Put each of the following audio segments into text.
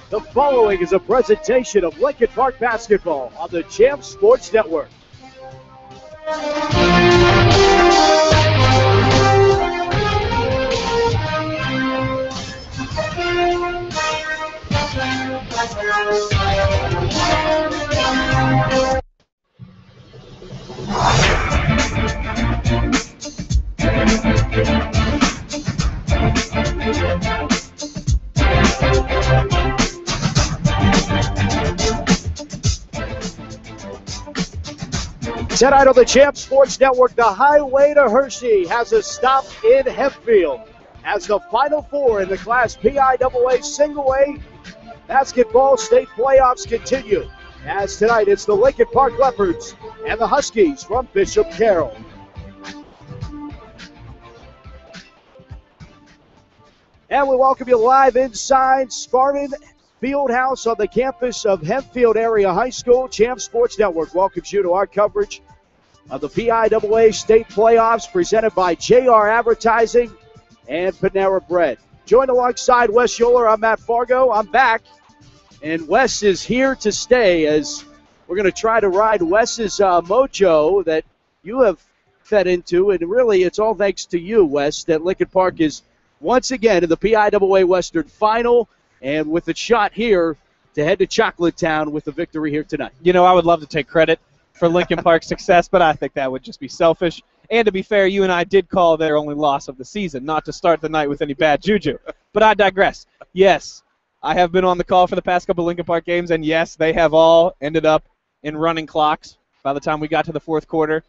The following is a presentation of Lincoln Park Basketball on the Champ Sports Network. Tonight on the Champ Sports Network, the highway to Hershey has a stop in Hempfield as the Final Four in the Class PIAA Single A basketball state playoffs continue. As tonight, it's the Lincoln Park Leopards and the Huskies from Bishop Carroll. And we welcome you live inside Spartan Fieldhouse on the campus of Hempfield Area High School. Champ Sports Network welcomes you to our coverage of the PIAA State Playoffs presented by JR Advertising and Panera Bread. Joined alongside Wes Uhler, I'm Matt Farago. I'm back, and Wes is here to stay as we're going to try to ride Wes's mojo that you have fed into, and really it's all thanks to you, Wes, that Lincoln Park is once again in the PIAA Western Final, and with a shot here to head to Chocolate Town with a victory here tonight. You know, I would love to take credit for Lincoln Park's success, but I think that would just be selfish. And to be fair, you and I did call their only loss of the season, not to start the night with any bad juju. But I digress. Yes, I have been on the call for the past couple of Lincoln Park games, and yes, they have all ended up in running clocks by the time we got to the fourth quarter.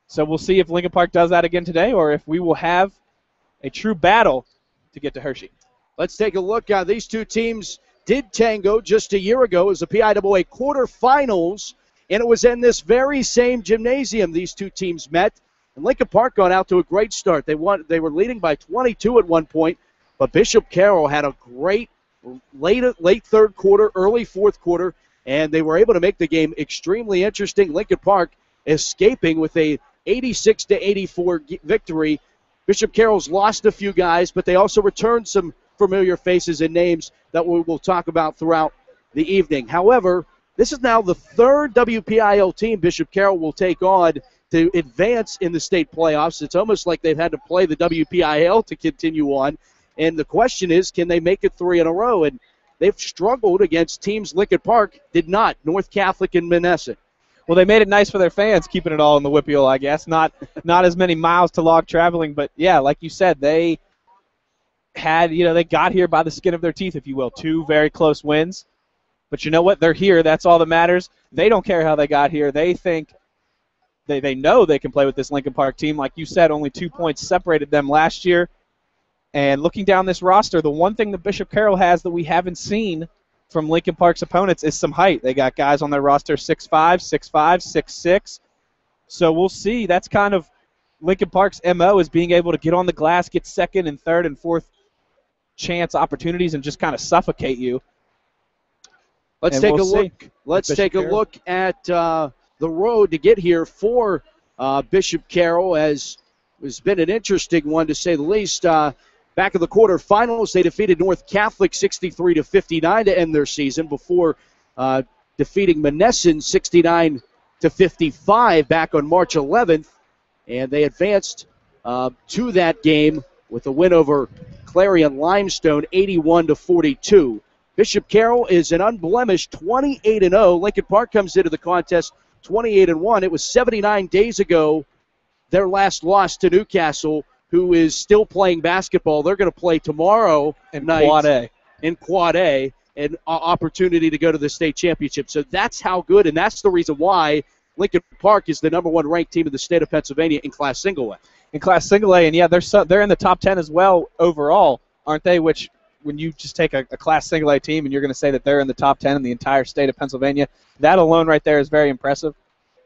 So we'll see if Lincoln Park does that again today or if we will have a true battle to get to Hershey. Let's take a look. These two teams did tango just a year ago as the PIAA quarterfinals, and it was in this very same gymnasium these two teams met. And Lincoln Park got out to a great start. They were leading by 22 at one point, but Bishop Carroll had a great late third quarter, early fourth quarter, and they were able to make the game extremely interesting. Lincoln Park escaping with a 86-84 victory. Bishop Carroll's lost a few guys, but they also returned some familiar faces and names that we will talk about throughout the evening. However, this is now the third WPIAL team Bishop Carroll will take on to advance in the state playoffs. It's almost like they've had to play the WPIAL to continue on. And the question is, can they make it three in a row? And they've struggled against teams Lincoln Park did not, North Catholic and Menneson. Well, they made it nice for their fans, keeping it all in the WPIAL, I guess. Not as many miles to log traveling, but yeah, like you said, they had, they got here by the skin of their teeth, if you will. Two very close wins. But you know what? They're here. That's all that matters. They don't care how they got here. They think they know they can play with this Lincoln Park team. Like you said, only 2 points separated them last year. And looking down this roster, the one thing that Bishop Carroll has that we haven't seen from Lincoln Park's opponents is some height. They got guys on their roster 6'5", 6'5", 6'6". So we'll see. That's kind of Lincoln Park's MO, is being able to get on the glass, get second and third and fourth chance opportunities, and just kind of suffocate you. Let's take a look at the road to get here for Bishop Carroll, as it's been an interesting one to say the least. Back in the quarterfinals, they defeated North Catholic 63-59 to end their season before defeating Menneson 69-55 back on March 11th, and they advanced to that game with a win over Clarion Limestone 81-42. Bishop Carroll is an unblemished 28-0. Lincoln Park comes into the contest 28-1. It was 79 days ago their last loss to Newcastle, who is still playing basketball. They're going to play tomorrow night in Quad A, an opportunity to go to the state championship. So that's how good, and that's the reason why Lincoln Park is the number one ranked team in the state of Pennsylvania in Class Single A. In Class Single A, and yeah, they're in the top 10 as well overall, aren't they? Which, when you just take a Class Single A team and you're going to say that they're in the top 10 in the entire state of Pennsylvania, that alone right there is very impressive.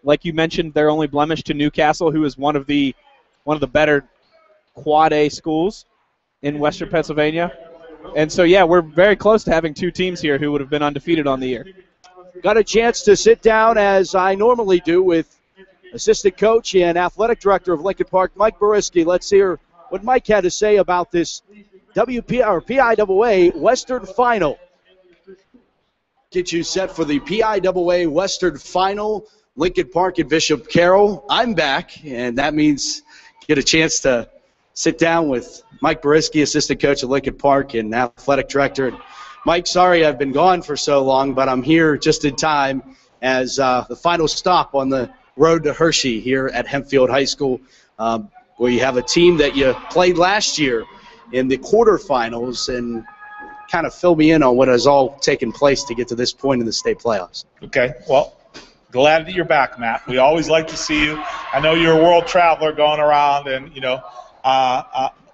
Like you mentioned, they're only blemished to Newcastle, who is one of the better Quad A schools in Western Pennsylvania. And so, yeah, we're very close to having two teams here who would have been undefeated on the year. Got a chance to sit down, as I normally do, with assistant coach and athletic director of Lincoln Park, Mike Boriski. Let's hear what Mike had to say about this PIAA Western Final. Get you set for the PIAA Western Final, Lincoln Park at Bishop Carroll. I'm back, and that means get a chance to sit down with Mike Boriski, assistant coach at Lincoln Park and athletic director. And Mike, sorry I've been gone for so long, but I'm here just in time as the final stop on the road to Hershey here at Hempfield High School, where you have a team that you played last year in the quarterfinals, and kind of fill me in on what has all taken place to get to this point in the state playoffs. Okay, well, glad that you're back, Matt. We always like to see you. I know you're a world traveler going around, and, you know,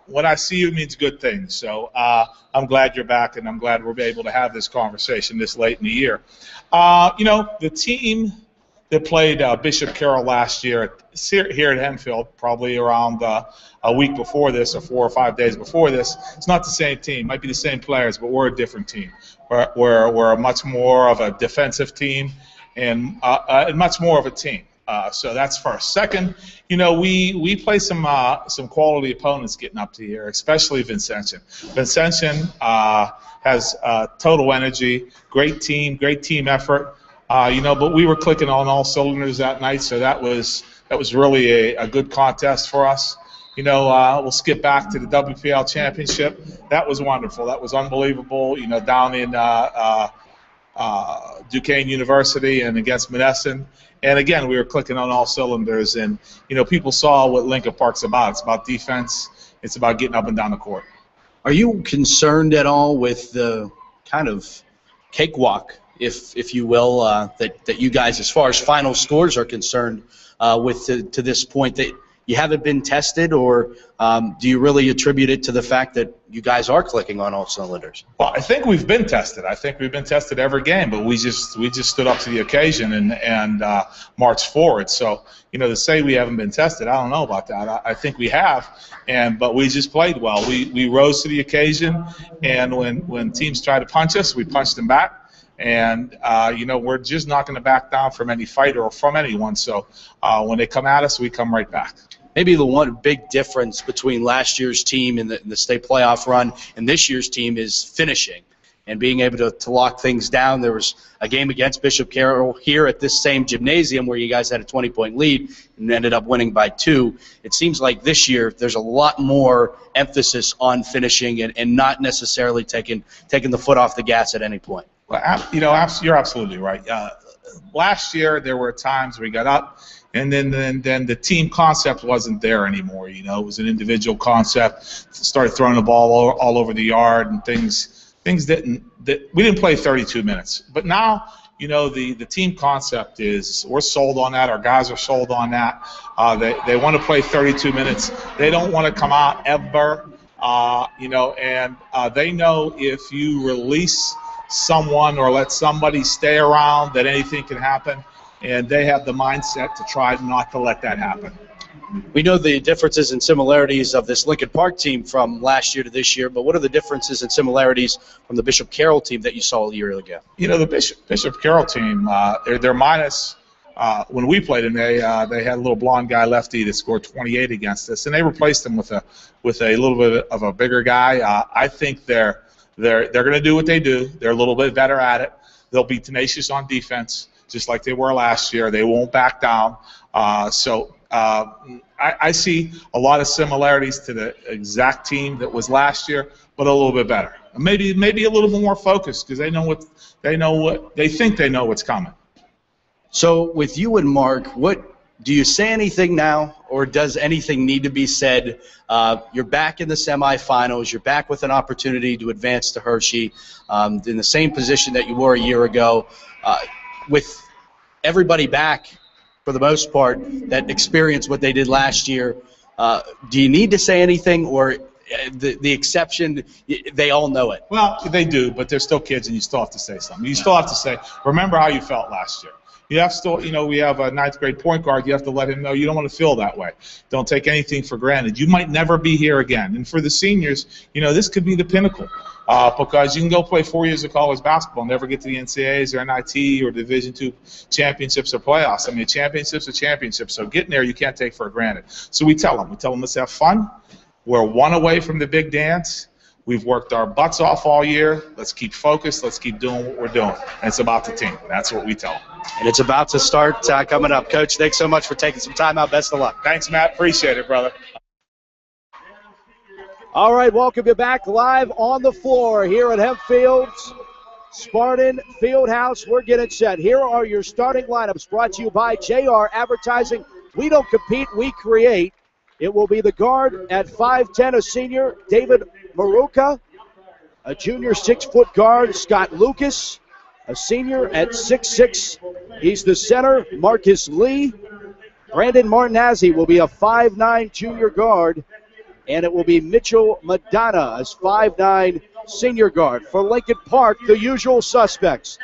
when I see you, it means good things. So I'm glad you're back, and I'm glad we'll be able to have this conversation this late in the year. You know, the team that played Bishop Carroll last year here at Hempfield, probably around a week before this or 4 or 5 days before this, it's not the same team. Might be the same players, but we're a different team. We're a much more of a defensive team and much more of a team. So that's first. Second, you know, we play some quality opponents getting up to here, especially Vincentian. Vincentian has total energy, great team effort. You know, but we were clicking on all cylinders that night, so that was really a good contest for us. You know, we'll skip back to the WPIAL Championship. That was wonderful. That was unbelievable. You know, down in Duquesne University and against Monessen. And again, we were clicking on all cylinders, and you know, people saw what Lincoln Park's about. It's about defense. It's about getting up and down the court. Are you concerned at all with the kind of cakewalk, if you will, that you guys, as far as final scores are concerned, with to this point, that you haven't been tested, or do you really attribute it to the fact that you guys are clicking on all cylinders? Well, I think we've been tested. I think we've been tested every game, but we just stood up to the occasion and marched forward. So, you know, to say we haven't been tested, I don't know about that. I think we have, but we just played well. We rose to the occasion, and when teams try to punch us, we punched them back. And, you know, we're just not going to back down from any fighter or from anyone. So when they come at us, we come right back. Maybe the one big difference between last year's team in the state playoff run and this year's team is finishing and being able to lock things down. There was a game against Bishop Carroll here at this same gymnasium where you guys had a 20-point lead and ended up winning by 2. It seems like this year there's a lot more emphasis on finishing and not necessarily taking the foot off the gas at any point. Well, you know, you're absolutely right. Last year there were times we got up, and then the team concept wasn't there anymore. You know, it was an individual concept. Started throwing the ball all over the yard, and things we didn't play 32 minutes. But now, you know, the team concept is we're sold on that. Our guys are sold on that. They want to play 32 minutes. They don't want to come out ever. You know, and they know if you release someone or let somebody stay around that anything can happen, and they have the mindset to try not to let that happen. We know the differences and similarities of this Lincoln Park team from last year to this year, but what are the differences and similarities from the Bishop Carroll team that you saw a year ago? You know, the Bishop Carroll team, they're minus. When we played them, they had a little blonde guy lefty that scored 28 against us, and they replaced him with a little bit of a bigger guy. I think they're going to do what they do. They're a little bit better at it. They'll be tenacious on defense, just like they were last year. They won't back down. So I see a lot of similarities to the exact team that was last year, but a little bit better. Maybe a little bit more focused because they think they know what's coming. So with you and Mark, do you say anything now, or does anything need to be said? You're back in the semifinals. You're back with an opportunity to advance to Hershey in the same position that you were a year ago. With everybody back, for the most part, that experienced what they did last year, do you need to say anything, or the exception, they all know it? Well, they do, but they're still kids, and you still have to say something. You still have to say, remember how you felt last year. You have still, you know, we have a 9th grade point guard. You have to let him know you don't want to feel that way. Don't take anything for granted. You might never be here again. And for the seniors, you know, this could be the pinnacle because you can go play 4 years of college basketball and never get to the NCAAs or NIT or Division II championships or playoffs. I mean, championships are championships. So getting there, you can't take for granted. So we tell them let's have fun. We're one away from the big dance. We've worked our butts off all year. Let's keep focused. Let's keep doing what we're doing. And it's about the team. That's what we tell them. And it's about to start coming up. Coach, thanks so much for taking some time out. Best of luck. Thanks, Matt. Appreciate it, brother. All right, welcome you back live on the floor here at Hempfield's Spartan Fieldhouse. We're getting set. Here are your starting lineups brought to you by JR Advertising. We don't compete, we create. It will be the guard at 5'10", a senior, David Maruka. A junior 6-foot guard, Scott Lucas. A senior at 6'6". He's the center, Marcus Lee. Brandon Martinazzi will be a 5'9" junior guard. And it will be Mitchell Madonna as 5'9" senior guard. For Lincoln Park, the usual suspects.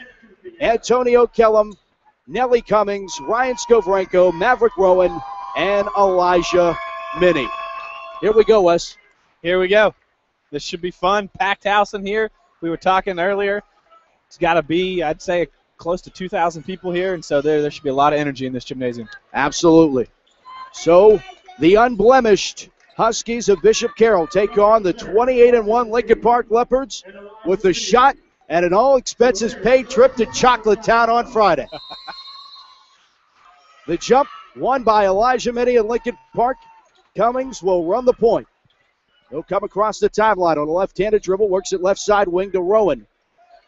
Antonio Kellum, Nellie Cummings, Ryan Skovrenko, Maverick Rowan, and Elijah Minnie. Here we go, Wes. Here we go. This should be fun. Packed house in here. We were talking earlier. It's got to be, I'd say, close to 2,000 people here, and so there should be a lot of energy in this gymnasium. Absolutely. So the unblemished Huskies of Bishop Carroll take on the 28-1 Lincoln Park Leopards with a shot at an all-expenses-paid trip to Chocolate Town on Friday. The jump won by Elijah Minnie and Lincoln Park. Cummings will run the point. He'll come across the timeline on a left-handed dribble, works at left side wing to Rowan,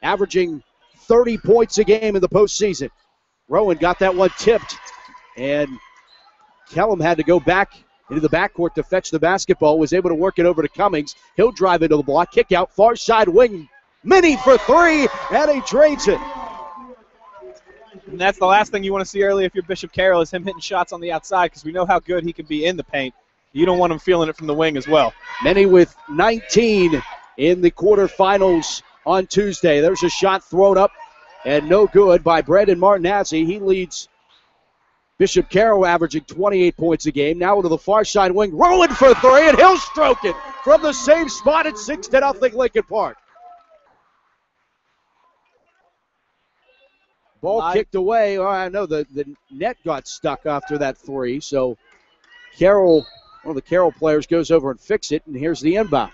averaging 30 points a game in the postseason. Rowan got that one tipped, and Kellum had to go back into the backcourt to fetch the basketball, was able to work it over to Cummings. He'll drive into the block, kick out, far side wing. Minnie for three, and he drains it. And that's the last thing you want to see early if you're Bishop Carroll is him hitting shots on the outside because we know how good he can be in the paint. You don't want him feeling it from the wing as well. Minnie with 19 in the quarterfinals on Tuesday. There's a shot thrown up and no good by Brandon Martinazzi. He leads Bishop Carroll averaging 28 points a game. Now to the far side wing. Rowan for three, and he'll stroke it from the same spot at 6-0 Lincoln Park. Ball kicked away. Oh, I know the net got stuck after that three. So Carroll, one of the Carroll players, goes over and fixes it, and here's the inbound.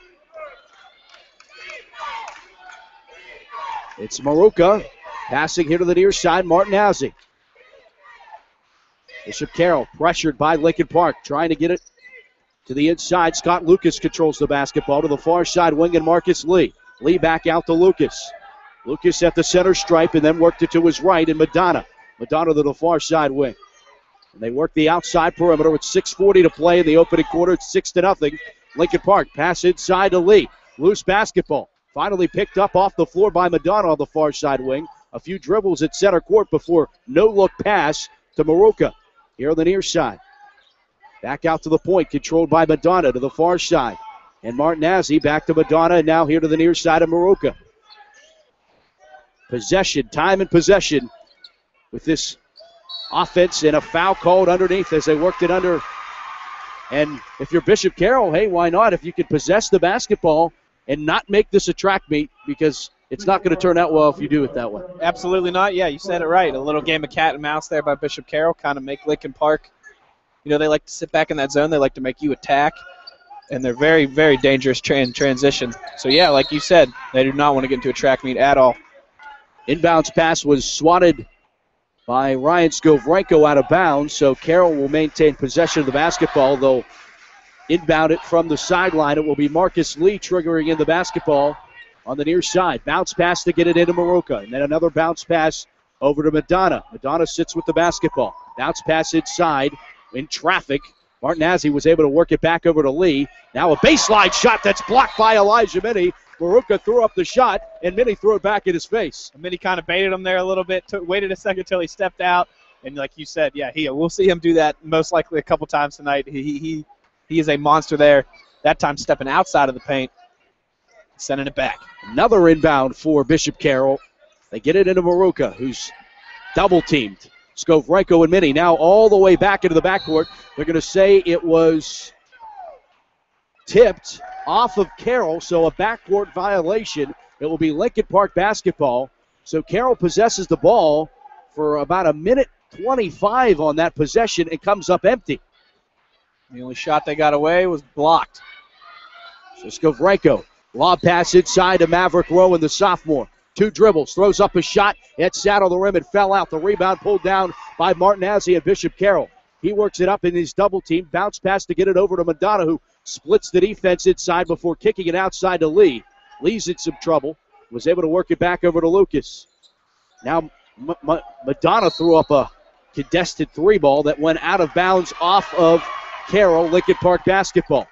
It's Maruka passing here to the near side. Martinazzi. Bishop Carroll pressured by Lincoln Park, trying to get it to the inside. Scott Lucas controls the basketball to the far side wing, and Marcus Lee. Lee back out to Lucas. Lucas at the center stripe and then worked it to his right, and Madonna. Madonna to the far side wing. And they work the outside perimeter with 6:40 to play in the opening quarter. It's 6-0. Lincoln Park pass inside to Lee. Loose basketball. Finally picked up off the floor by Madonna on the far side wing. A few dribbles at center court before no-look pass to Maruka. Here on the near side. Back out to the point, controlled by Madonna to the far side. And Martinazzi back to Madonna, and now here to the near side of Maruka. Possession, time and possession with this offense, and a foul called underneath as they worked it under. And if you're Bishop Carroll, hey, why not? If you can possess the basketball and not make this a track meet, because it's not going to turn out well if you do it that way. Absolutely not. Yeah, you said it right. A little game of cat and mouse there by Bishop Carroll, kind of make Lincoln Park. You know, they like to sit back in that zone. They like to make you attack, and they're very, very dangerous in transition. So, yeah, like you said, they do not want to get into a track meet at all. Inbounds pass was swatted by Ryan Skovrenko out of bounds, so Carroll will maintain possession of the basketball. They'll inbound it from the sideline. It will be Marcus Lee triggering in the basketball on the near side. Bounce pass to get it into Maruka. And then another bounce pass over to Madonna. Madonna sits with the basketball. Bounce pass inside in traffic. Martinazzi was able to work it back over to Lee. Now a baseline shot that's blocked by Elijah Minnie. Maruka threw up the shot, and Minnie threw it back in his face. And Minnie kind of baited him there a little bit, waited a second until he stepped out. And like you said, yeah, we'll see him do that most likely a couple times tonight. He is a monster there. That time stepping outside of the paint. Sending it back. Another inbound for Bishop Carroll. They get it into Maruka, who's double-teamed. Skovrenko and Minnie now all the way back into the backcourt. They're going to say it was tipped off of Carroll, so a backcourt violation. It will be Lincoln Park basketball. So Carroll possesses the ball for about a minute 25 on that possession and comes up empty. The only shot they got away was blocked. So Skovrenko Lob pass inside to Maverick Rowan, the sophomore. 2 dribbles, throws up a shot. It sat on the rim and fell out. The rebound pulled down by Martinazzi and Bishop Carroll. He works it up in his double team. Bounce pass to get it over to Madonna, who splits the defense inside before kicking it outside to Lee. Lee's in some trouble. Was able to work it back over to Lucas. Now Madonna threw up a contested 3-ball that went out of bounds off of Carroll. Lincoln Park basketball.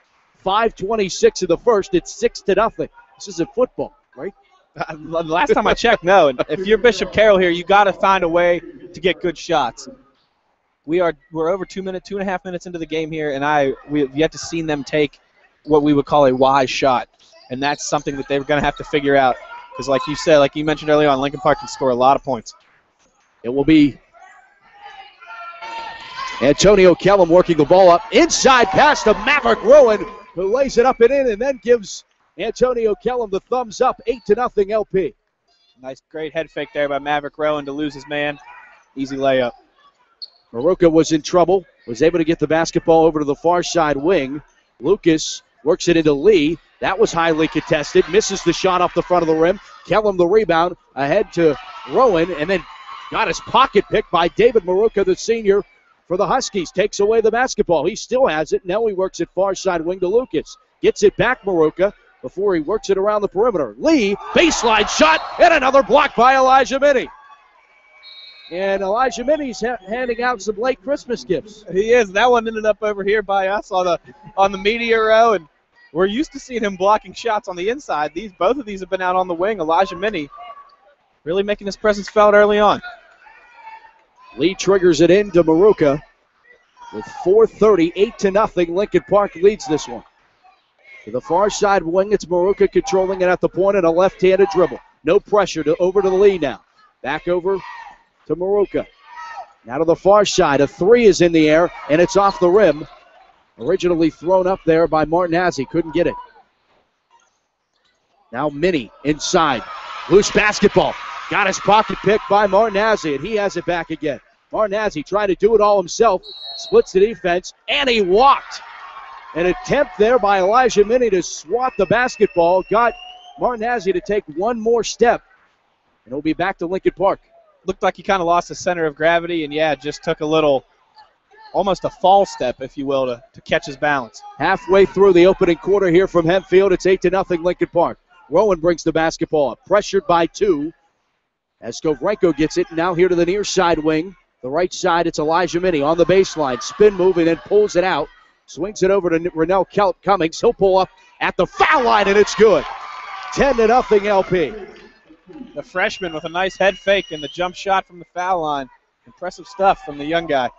5:26 in the first. It's 6-0. This isn't football, right? Last time I checked, no. And if you're Bishop Carroll here, you got to find a way to get good shots. We're over 2.5 minutes into the game here, and we've yet to see them take what we would call a wise shot, and that's something that they're going to have to figure out. Because, like you said, like you mentioned earlier on, Lincoln Park can score a lot of points. It will be Antonio Kellum working the ball up inside, pass to Maverick Rowan, who lays it up and in, and then gives Antonio Kellum the thumbs up. 8-0 LP. Nice, great head fake there by Maverick Rowan to lose his man. Easy layup. Maruka was in trouble, was able to get the basketball over to the far side wing. Lucas works it into Lee. That was highly contested. Misses the shot off the front of the rim. Kellum the rebound ahead to Rowan, and then got his pocket picked by David Maruka, the senior, for the Huskies. Takes away the basketball. He still has it. Now he works it far side wing to Lucas. Gets it back, Maruka, before he works it around the perimeter. Lee, baseline shot, and another block by Elijah Minnie. And Elijah Minnie's handing out some late Christmas gifts. He is. That one ended up over here by us on the media row, and we're used to seeing him blocking shots on the inside. Both of these have been out on the wing. Elijah Minnie really making his presence felt early on. Lee triggers it into Maruka with 4:30, 8-0. Lincoln Park leads this one. To the far side wing, it's Maruka controlling it at the point and a left-handed dribble. No pressure over to the Lee now. Back over to Maruka. Now to the far side. A 3 is in the air, and it's off the rim. Originally thrown up there by Martinazzi. Couldn't get it. Now Minnie inside. Loose basketball. Got his pocket picked by Martinazzi, and he has it back again. Martinazzi trying to do it all himself. Splits the defense, and he walked. An attempt there by Elijah Minnie to swat the basketball. Got Martinazzi to take one more step, and it'll be back to Lincoln Park. Looked like he kind of lost the center of gravity, and, yeah, just took a little, almost a fall step, if you will, to catch his balance. Halfway through the opening quarter here from Hempfield, it's 8-0 Lincoln Park. Rowan brings the basketball up, pressured by 2. As Skovrenko gets it, now here to the near side wing. The right side, it's Elijah Minnie on the baseline. Spin move and then pulls it out. Swings it over to Rennell Cummings. He'll pull up at the foul line, and it's good. 10-0 LP. The freshman with a nice head fake and the jump shot from the foul line. Impressive stuff from the young guy.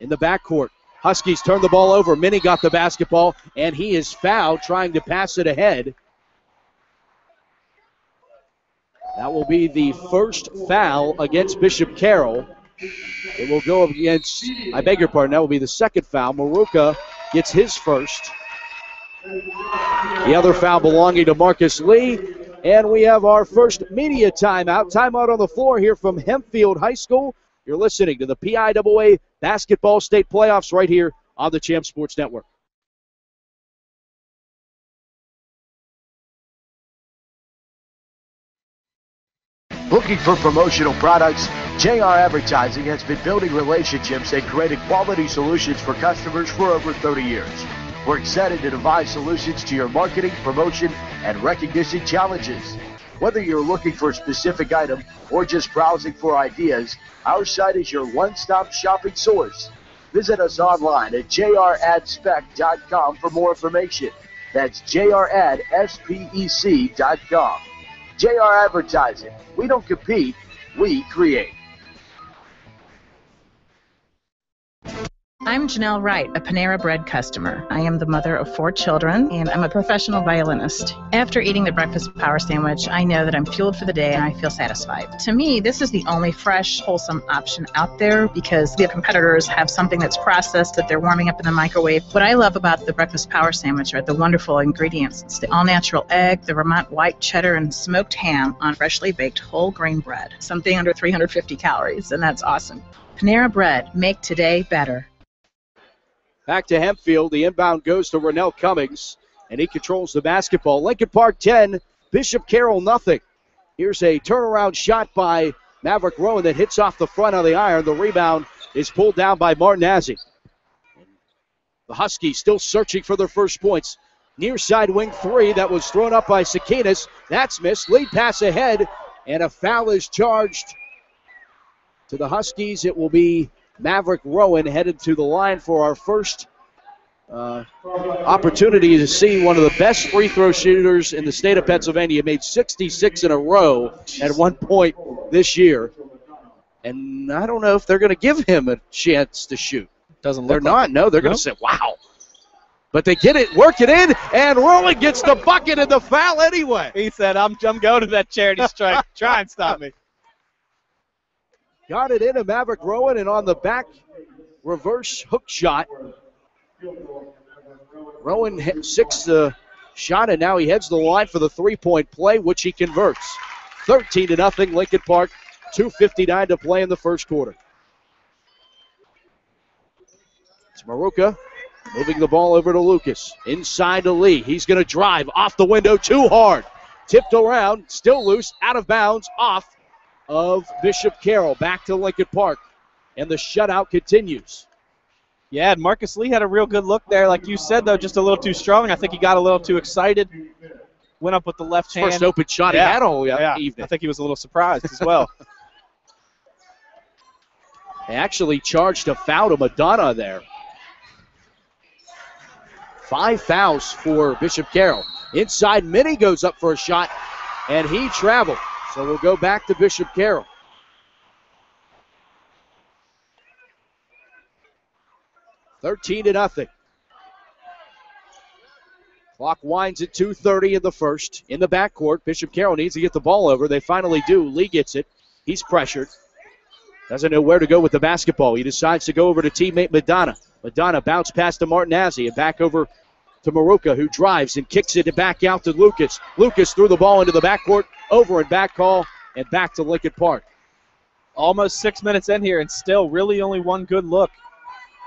In the backcourt, Huskies turn the ball over. Minnie got the basketball, and he is fouled trying to pass it ahead. That will be the first foul against Bishop Carroll. It will go against, I beg your pardon, that will be the second foul. Maruka gets his first. The other foul belonging to Marcus Lee. And we have our first media timeout. Timeout on the floor here from Hempfield High School. You're listening to the PIAA Basketball State Playoffs right here on the Champ Sports Network. Looking for promotional products? JR Advertising has been building relationships and creating quality solutions for customers for over 30 years. We're excited to devise solutions to your marketing, promotion, and recognition challenges. Whether you're looking for a specific item or just browsing for ideas, our site is your one-stop shopping source. Visit us online at jradspec.com for more information. That's jradspec.com. JR Advertising. We don't compete, we create. I'm Janelle Wright, a Panera Bread customer. I am the mother of 4 children, and I'm a professional violinist. After eating the breakfast power sandwich, I know that I'm fueled for the day and I feel satisfied. To me, this is the only fresh, wholesome option out there because the competitors have something that's processed that they're warming up in the microwave. What I love about the breakfast power sandwich are the wonderful ingredients. It's the all-natural egg, the Vermont white cheddar, and smoked ham on freshly baked whole grain bread. Something under 350 calories, and that's awesome. Panera Bread, make today better. Back to Hempfield. The inbound goes to Rennell Cummings. and he controls the basketball. Lincoln Park 10, Bishop Carroll nothing. Here's a turnaround shot by Maverick Rowan that hits off the front of the iron. The rebound is pulled down by Martinazzi. The Huskies still searching for their first points. Near side wing three that was thrown up by Sakinas. That's missed. Lead pass ahead, and a foul is charged to the Huskies. It will be Maverick Rowan headed to the line for our first opportunity to see one of the best free throw shooters in the state of Pennsylvania. Made 66 in a row at one point this year. And I don't know if they're going to give him a chance to shoot. Doesn't look They're like not. No, they're going to say, wow. But they get it, work it in, and Rowan gets the bucket and the foul anyway. He said, I'm going to that charity strike. Try and stop me. Got it into Maverick Rowan, and on the back reverse hook shot, Rowan six the shot, and now he heads the line for the three-point play, which he converts. 13-0, Lincoln Park, 2:59 to play in the first quarter. It's Maruka moving the ball over to Lucas. Inside to Lee. He's going to drive off the window too hard. Tipped around, still loose, out of bounds, off of Bishop Carroll. Back to Lincoln Park, and the shutout continues. Yeah, and Marcus Lee had a real good look there. Like you said, though, just a little too strong. I think he got a little too excited. Went up with the left hand. First open shot he had all evening. I think he was a little surprised as well. They actually charged a foul to Madonna there. 5 fouls for Bishop Carroll. Inside, Minnie goes up for a shot, and he traveled. So we'll go back to Bishop Carroll. $13-0. Clock winds at 2:30 in the first. In the backcourt, Bishop Carroll needs to get the ball over. They finally do. Lee gets it. He's pressured. Doesn't know where to go with the basketball. He decides to go over to teammate Madonna. Madonna bounce pass to Martinazzi and back over to Maruka, who drives and kicks it back out to Lucas. Lucas threw the ball into the backcourt, over and back call, and back to Lincoln Park. Almost 6 minutes in here, and still really only one good look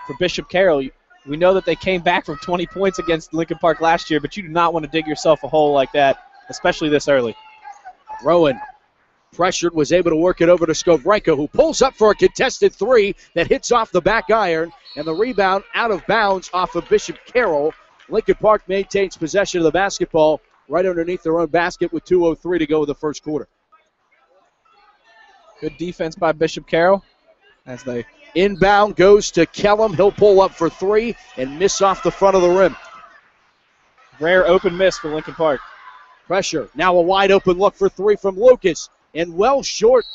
for Bishop Carroll. We know that they came back from 20 points against Lincoln Park last year, but you do not want to dig yourself a hole like that, especially this early. Rowan, pressured, was able to work it over to Skovrenko, who pulls up for a contested three that hits off the back iron, and the rebound out of bounds off of Bishop Carroll. Lincoln Park maintains possession of the basketball right underneath their own basket with 2:03 to go in the first quarter. Good defense by Bishop Carroll as they inbound goes to Kellum. He'll pull up for three and miss off the front of the rim. Rare open miss for Lincoln Park. Pressure. Now a wide open look for three from Lucas, and well short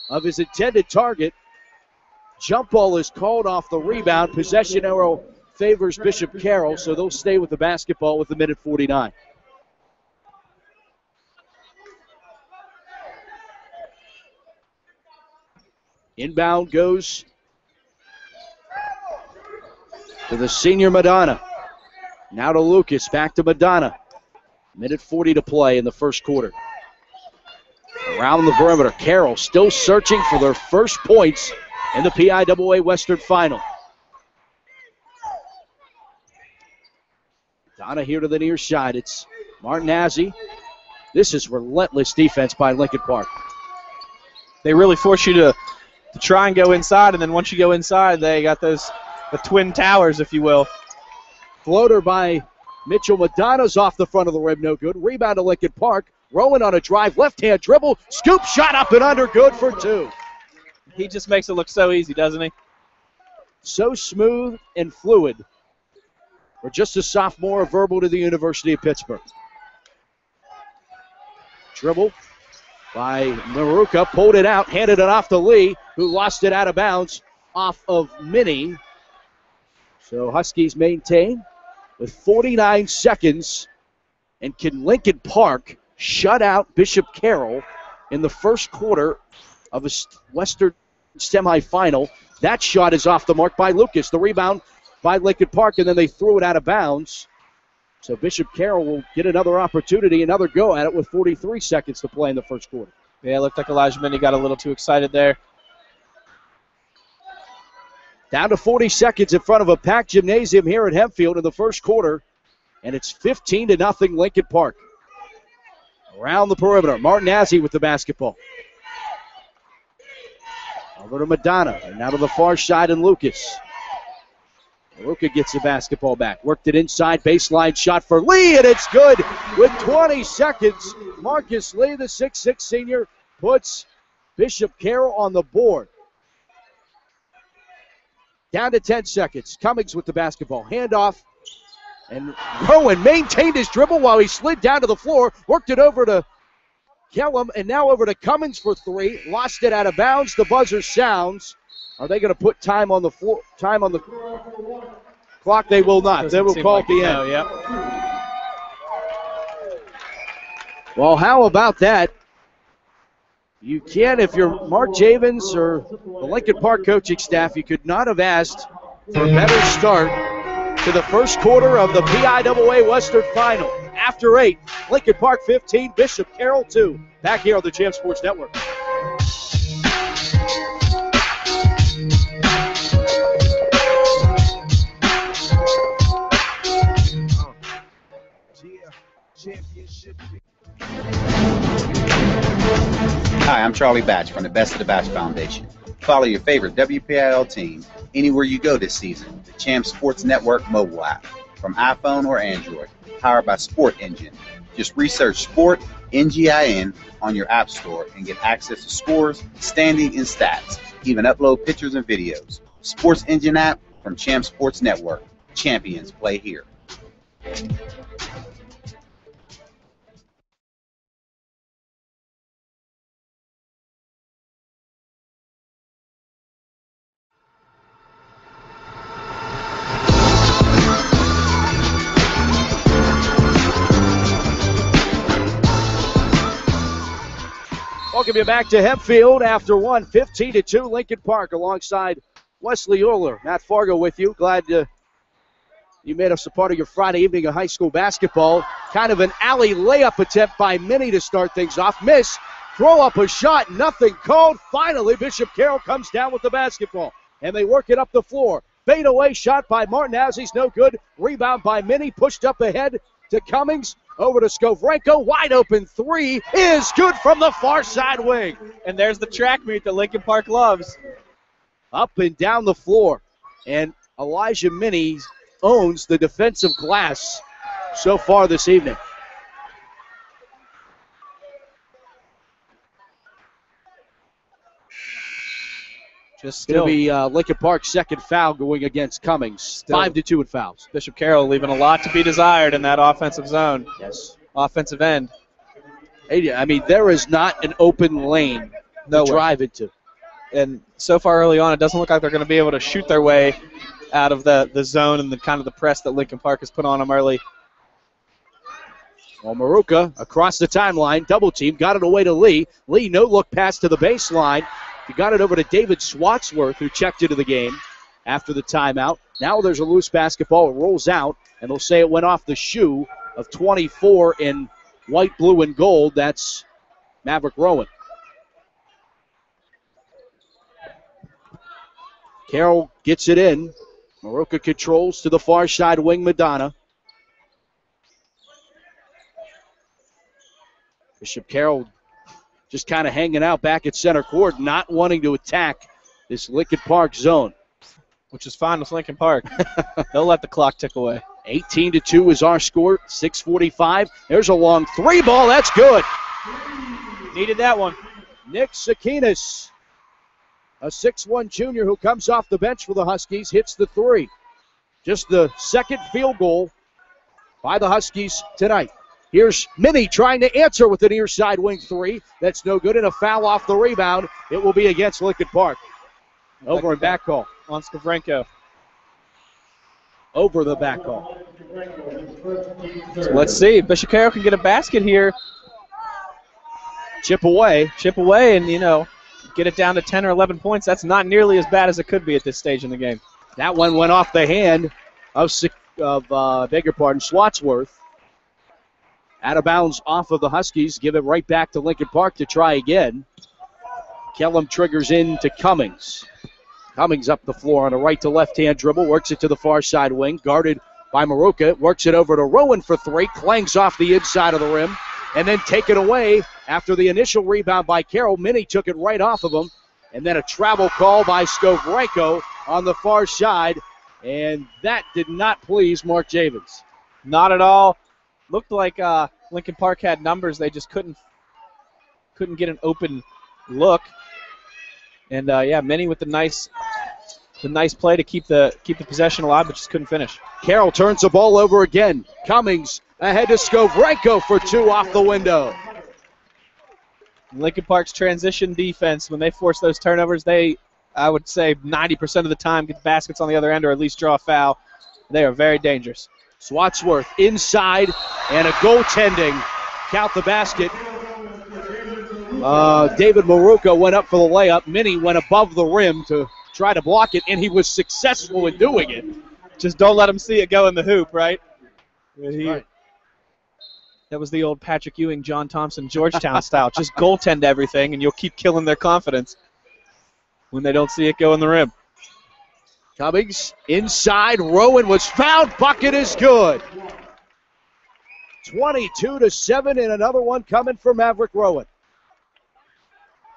of his intended target. Jump ball is called off the rebound. Possession arrow favors Bishop Carroll, so they'll stay with the basketball with 1:49. Inbound goes to the senior Madonna. Now to Lucas, back to Madonna. 1:40 to play in the first quarter. Around the perimeter, Carroll still searching for their first points in the PIAA Western Final. Donna here to the near side. It's Martinazzi. This is relentless defense by Lincoln Park. They really force you to try and go inside, and then once you go inside, they got the twin towers, if you will. Floater by Mitchell. Madonna's off the front of the rim, no good. Rebound to Lincoln Park. Rowan on a drive, left-hand dribble, scoop shot up and under, good for two. He just makes it look so easy, doesn't he? So smooth and fluid. Or just a sophomore, verbal to the University of Pittsburgh. Dribble by Maruka, pulled it out, handed it off to Lee, who lost it out of bounds off of Minnie. So Huskies maintain with 49 seconds. And can Lincoln Park shut out Bishop Carroll in the first quarter of a Western semifinal? That shot is off the mark by Lucas. The rebound by Lincoln Park, and then they threw it out of bounds. So Bishop Carroll will get another opportunity, another go at it with 43 seconds to play in the first quarter. Yeah, it looked like Elijah Minnie got a little too excited there. Down to 40 seconds in front of a packed gymnasium here at Hempfield in the first quarter. and it's 15-0 Lincoln Park. Around the perimeter, Martinazzi with the basketball. Over to Madonna, and now to the far side, and Lucas. Luka gets the basketball back. Worked it inside, baseline shot for Lee, and it's good. With 20 seconds, Marcus Lee, the 6'6 senior, puts Bishop Carroll on the board. Down to 10 seconds. Cummings with the basketball. Handoff. And Rowan maintained his dribble while he slid down to the floor. Worked it over to Kellum, and now over to Cummings for three. Lost it out of bounds. The buzzer sounds. Are they going to put time on the floor? Time on the clock? They will not. They will call at the end. Yep. Well, how about that? You can, if you're Mark Javins or the Lincoln Park coaching staff, you could not have asked for a better start to the first quarter of the PIAA Western Final. After 8, Lincoln Park 15, Bishop Carroll 2. Back here on the Champ Sports Network. Hi, I'm Charlie Batch from the Best of the Batch Foundation. Follow your favorite WPIAL team anywhere you go this season. The Champ Sports Network mobile app from iPhone or Android, powered by Sport Engine. Just research Sport NGIN on your app store and get access to scores, standing, and stats. Even upload pictures and videos. Sports Engine app from Champ Sports Network. Champions play here. Welcome you back to Hempfield after 1, 15-2 Lincoln Park alongside Wesley Uhler. Matt Farago with you. Glad you made us a part of your Friday evening of high school basketball. Kind of an alley layup attempt by Minnie to start things off. Miss. Throw up a shot. Nothing called. Finally, Bishop Carroll comes down with the basketball. And they work it up the floor. Fade away shot by Martinazzi's no good. Rebound by Minnie. Pushed up ahead to Cummings. Over to Skovrenko, wide open three is good from the far side wing. And there's the track meet that Lincoln Park loves. Up and down the floor. And Elijah Minnie owns the defensive glass so far this evening. Just It'll still be Lincoln Park's second foul going against Cummings. 5-2 in fouls. Bishop Carroll leaving a lot to be desired in that offensive zone. Yes. Offensive end. Hey, I mean, there is not an open lane to drive into. And so far early on, it doesn't look like they're going to be able to shoot their way out of the zone and the kind of the press that Lincoln Park has put on them early. Well, Maruka across the timeline, double team, got it away to Lee. Lee, no look pass to the baseline. He got it over to David Swatsworth, who checked into the game after the timeout. Now there's a loose basketball. It rolls out, and they'll say it went off the shoe of 24 in white, blue, and gold. That's Maverick Rowan. Carroll gets it in. Maruka controls to the far side wing, Madonna. Bishop Carroll just kind of hanging out back at center court, not wanting to attack this Lincoln Park zone. Which is fine with Lincoln Park. They'll let the clock tick away. 18-2 is our score, 6:45. There's a long three ball, that's good. Needed that one. Nick Sakinas, a 6'1 junior who comes off the bench for the Huskies, hits the three. Just the second field goal by the Huskies tonight. Here's Minnie trying to answer with an near side wing three. That's no good, and a foul off the rebound. It will be against Lincoln Park. Over and back call. On Skovrenko. Over the back call. So let's see. Bishop Carroll can get a basket here. Chip away, and, get it down to 10 or 11 points. That's not nearly as bad as it could be at this stage in the game. That one went off the hand of Swatsworth. Out of bounds off of the Huskies. Give it right back to Lincoln Park to try again. Kellum triggers in to Cummings. Cummings up the floor on a right to left hand dribble. Works it to the far side wing. Guarded by Maruka. Works it over to Rowan for three. Clangs off the inside of the rim. And then taken away after the initial rebound by Carroll. Minnie took it right off of him. And then a travel call by Skovrenko on the far side. And that did not please Mark Javins. Not at all. Looked like Lincoln Park had numbers. They just couldn't get an open look. And Minnie with the nice play to keep the possession alive, but just couldn't finish. Carroll turns the ball over again. Cummings ahead to Skovrenko for two off the window. Lincoln Park's transition defense, when they force those turnovers, they, I would say 90% of the time, get baskets on the other end or at least draw a foul. They are very dangerous. Swatsworth inside and a goaltending. Count the basket. David Maruka went up for the layup. Minnie went above the rim to try to block it, and he was successful in doing it. Just don't let him see it go in the hoop, right? Right. That was the old Patrick Ewing, John Thompson, Georgetown style. Just goaltend everything, and you'll keep killing their confidence when they don't see it go in the rim. Cummings inside. Rowan was fouled. Bucket is good. 22-7, and another one coming for Maverick Rowan.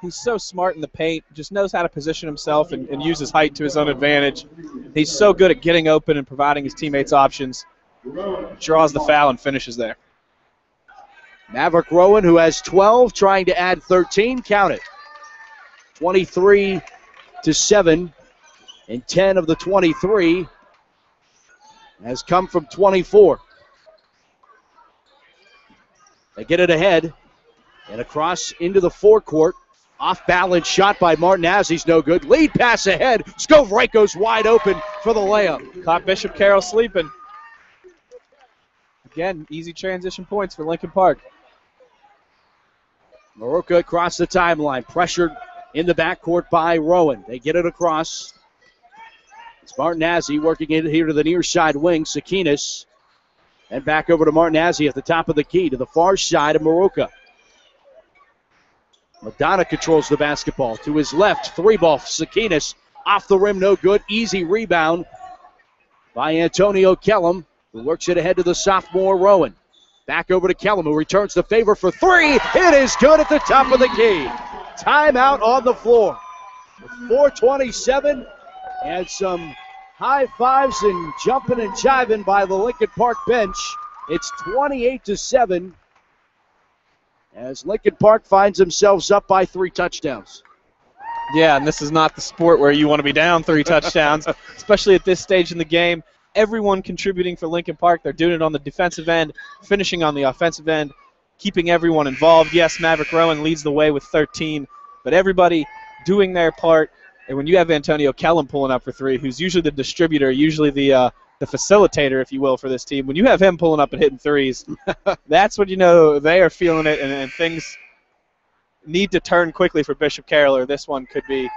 He's so smart in the paint, just knows how to position himself and use his height to his own advantage. He's so good at getting open and providing his teammates options. Draws the foul and finishes there. Maverick Rowan, who has 12, trying to add 13. Count it. 23-7, and 10 of the 23 has come from 24. They get it ahead and across into the forecourt. Off-balance shot by Martinazzi's no good. Lead pass ahead. Skovrenko's wide open for the layup. Caught Bishop Carroll sleeping. Again, easy transition points for Lincoln Park. Maruka across the timeline. Pressured in the backcourt by Rowan. They get it across. It's Martinazzi working it here to the near side wing. Sakinas. And back over to Martinazzi at the top of the key to the far side of Maruka. Madonna controls the basketball. To his left, three ball. Sakinas off the rim, no good. Easy rebound by Antonio Kellum, who works it ahead to the sophomore Rowan. Back over to Kellum, who returns the favor for three. It is good at the top of the key. Timeout on the floor. With 4:27 and some high fives and jumping and jiving by the Lincoln Park bench. It's 28-7. As Lincoln Park finds themselves up by 3 touchdowns. Yeah, and this is not the sport where you want to be down 3 touchdowns, especially at this stage in the game. Everyone contributing for Lincoln Park. They're doing it on the defensive end, finishing on the offensive end, keeping everyone involved. Yes, Maverick Rowan leads the way with 13, but everybody doing their part. And when you have Antonio Kellum pulling up for 3, who's usually the distributor, usually the facilitator, if you will, for this team, when you have him pulling up and hitting threes, that's when you know they are feeling it, and things need to turn quickly for Bishop Carroll, or this one could be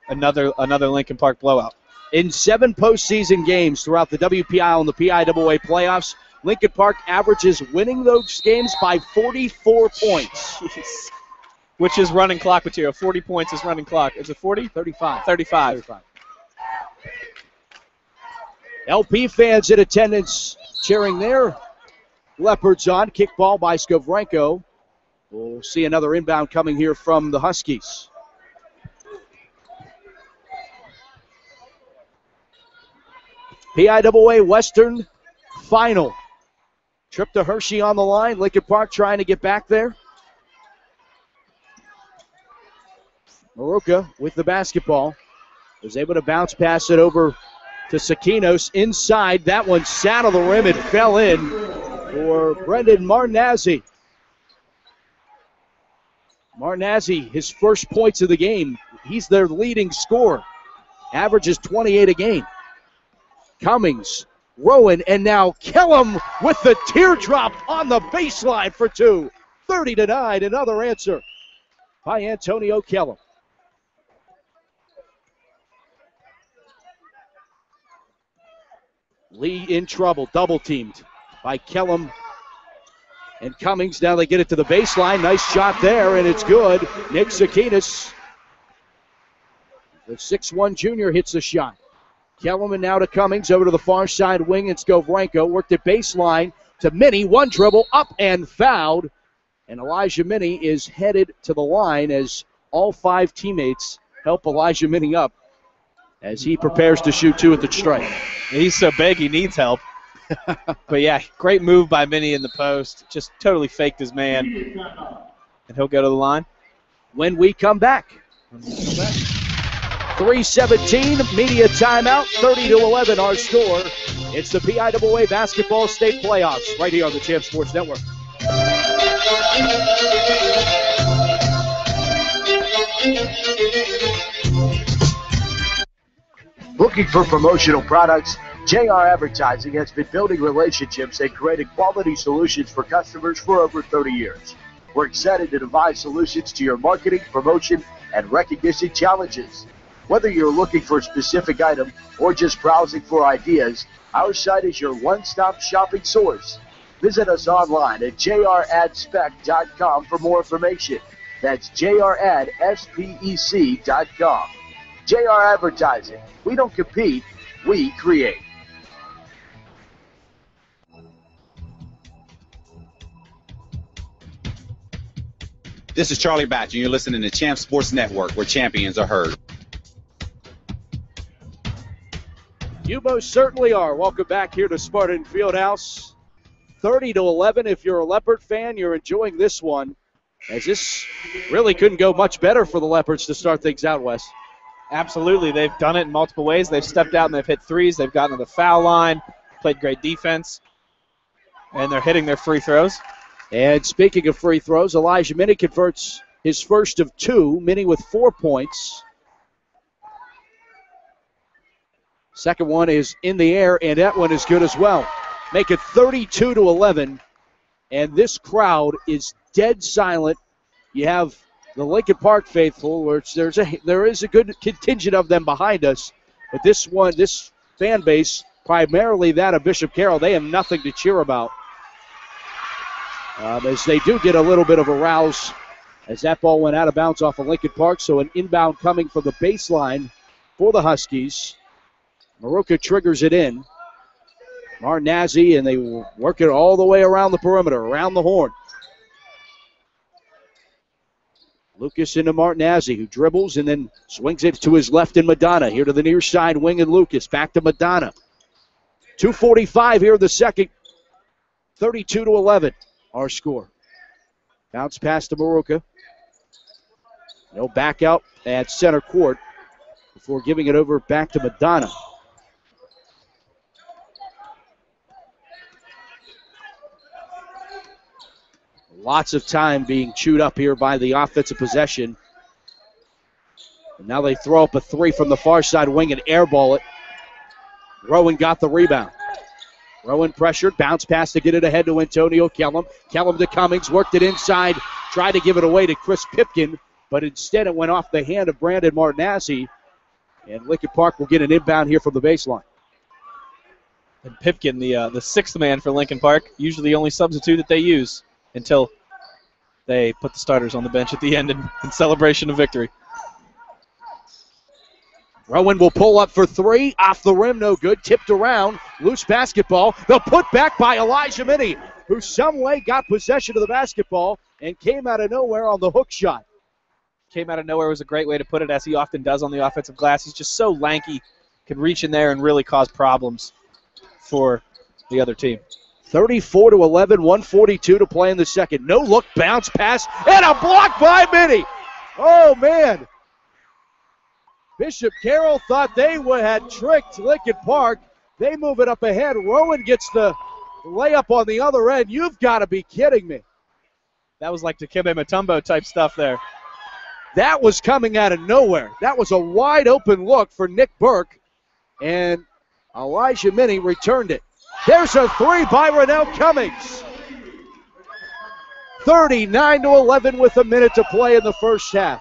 another Lincoln Park blowout. In 7 postseason games throughout the WPIAL and the PIAA playoffs, Lincoln Park averages winning those games by 44 points. Jeez. Which is running clock material. 40 points is running clock. Is it 40? 35. 35. LP fans in attendance cheering their Leopards on. Kickball by Skovrenko. We'll see another inbound coming here from the Huskies. PIAA Western Final. Trip to Hershey on the line. Lincoln Park trying to get back there. Maruka with the basketball. Was able to bounce pass it over to Sakinos inside. That one sat on the rim and fell in for Brendan Martinazzi. Martinazzi, his first points of the game. He's their leading scorer. Averages 28 a game. Cummings, Rowan, and now Kellum with the teardrop on the baseline for 2. 30-9, another answer by Antonio Kellum. Lee in trouble, double-teamed by Kellum and Cummings. Now they get it to the baseline. Nice shot there, and it's good. Nick Sakinas, the 6'1 junior, hits the shot. Kellerman now to Cummings, over to the far side wing. It's Govranko. Worked at baseline to Minnie. One dribble, up and fouled. And Elijah Minnie is headed to the line as all 5 teammates help Elijah Minnie up as he prepares to shoot 2 at the stripe. He's so big he needs help. But, yeah, great move by Minnie in the post. Just totally faked his man. And he'll go to the line. When we come back. 3:17, media timeout, 30-11 our score. It's the PIAA Basketball State Playoffs right here on the Champ Sports Network. Looking for promotional products? JR Advertising has been building relationships and creating quality solutions for customers for over 30 years. We're excited to devise solutions to your marketing, promotion, and recognition challenges. Whether you're looking for a specific item or just browsing for ideas, our site is your one-stop shopping source. Visit us online at jradspec.com for more information. That's jradspec.com. JR Advertising. We don't compete, we create. This is Charlie Batch, and you're listening to Champ Sports Network, where champions are heard. You most certainly are. Welcome back here to Spartan Fieldhouse. 30-11. If you're a Leopard fan, you're enjoying this one, as this really couldn't go much better for the Leopards to start things out, Wes. Absolutely. They've done it in multiple ways. They've stepped out and they've hit threes. They've gotten to the foul line, played great defense, and they're hitting their free throws. And speaking of free throws, Elijah Minnie converts his first of 2. Minnie with 4 points. Second one is in the air, and that one is good as well. Make it 32-11, and this crowd is dead silent. You have the Lincoln Park faithful, which there is a good contingent of them behind us, but this fan base, primarily that of Bishop Carroll, they have nothing to cheer about. As they do get a little bit of a rouse as that ball went out of bounds off of Lincoln Park, so an inbound coming from the baseline for the Huskies. Maruka triggers it in. Marnazzi, and they work it all the way around the perimeter, around the horn. Lucas into Martinazzi, who dribbles and then swings it to his left in Madonna. Here to the near side wing and Lucas. Back to Madonna. 2:45 here in the second. 32-11, our score. Bounce pass to Maruka. No back out at center court before giving it over back to Madonna. Lots of time being chewed up here by the offensive possession. And now they throw up a 3 from the far side wing and airball it. Rowan got the rebound. Rowan pressured, bounce pass to get it ahead to Antonio Kellum. Kellum to Cummings, worked it inside, tried to give it away to Chris Pipkin, but instead it went off the hand of Brandon Martinazzi. And Lincoln Park will get an inbound here from the baseline. And Pipkin, the sixth man for Lincoln Park, usually the only substitute that they use until they put the starters on the bench at the end in celebration of victory. Rowan will pull up for 3. Off the rim, no good. Tipped around. Loose basketball. The put back by Elijah Minnie, who some way got possession of the basketball and came out of nowhere on the hook shot. Came out of nowhere was a great way to put it, as he often does on the offensive glass. He's just so lanky, can reach in there and really cause problems for the other team. 34-11, 1:42 to play in the second. No look, bounce pass, and a block by Minnie. Oh, man. Bishop Carroll thought they had tricked Lincoln Park. They move it up ahead. Rowan gets the layup on the other end. You've got to be kidding me. That was like Dikembe Mutombo type stuff there. That was coming out of nowhere. That was a wide open look for Nick Burke, and Elijah Minnie returned it. There's a 3 by Rennell Cummings. 39-11 with a minute to play in the first half.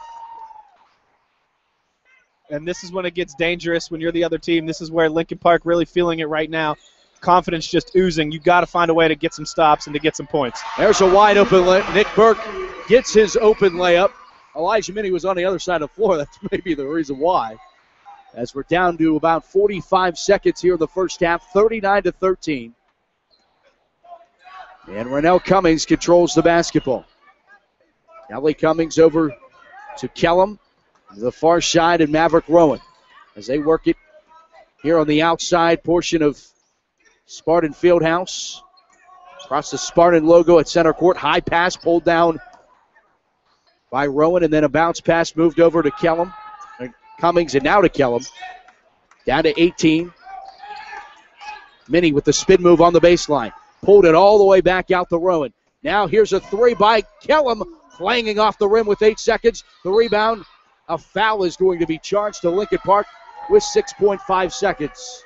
And this is when it gets dangerous when you're the other team. This is where Lincoln Park really feeling it right now. Confidence just oozing. You've got to find a way to get some stops and to get some points. There's a wide open Nick Burke gets his open layup. Elijah Minnie was on the other side of the floor. That's maybe the reason why. as we're down to about 45 seconds here in the first half, 39-13. And Rennell Cummings controls the basketball. Ellie Cummings over to Kellum, the far side, and Maverick Rowan as they work it here on the outside portion of Spartan Fieldhouse. Across the Spartan logo at center court. High pass pulled down by Rowan, and then a bounce pass moved over to Kellum. Cummings, and now to Kellum. Down to 18. Minnie with the spin move on the baseline. Pulled it all the way back out to Rowan. Now here's a three by Kellum, clanging off the rim with 8 seconds. The rebound, a foul is going to be charged to Lincoln Park with 6.5 seconds.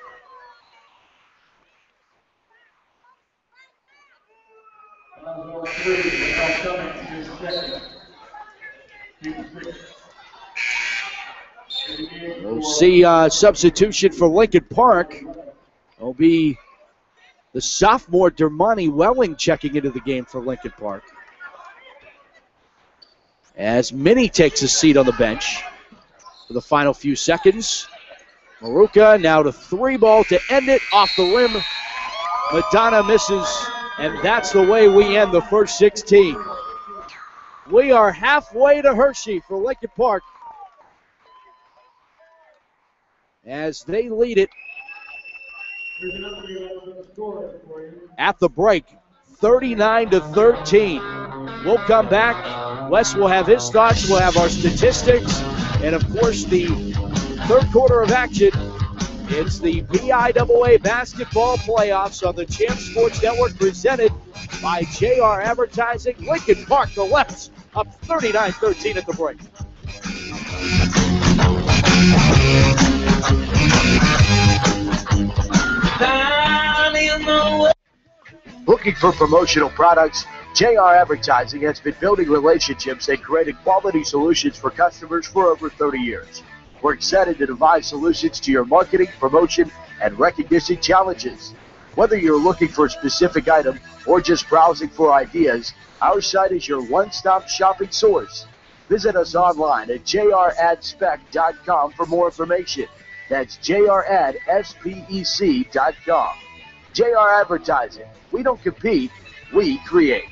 We'll see substitution for Lincoln Park. It'll be the sophomore Dermani Welling checking into the game for Lincoln Park. As Minnie takes a seat on the bench for the final few seconds. Maruka now to three ball to end it off the rim. Madonna misses, and that's the way we end the first 16. We are halfway to Hershey for Lincoln Park as they lead it at the break, 39-13. We'll come back. Wes will have his thoughts. We'll have our statistics. And, of course, the third quarter of action. It's the PIAA basketball playoffs on the Champ Sports Network presented by JR Advertising. Lincoln Park, the Leopards, up 39-13 at the break. Looking for promotional products? JR Advertising has been building relationships and creating quality solutions for customers for over 30 years. We're excited to devise solutions to your marketing, promotion, and recognition challenges. Whether you're looking for a specific item or just browsing for ideas, our site is your one-stop shopping source. Visit us online at jradspec.com for more information. That's jradspec.com. JR Advertising. We don't compete, we create.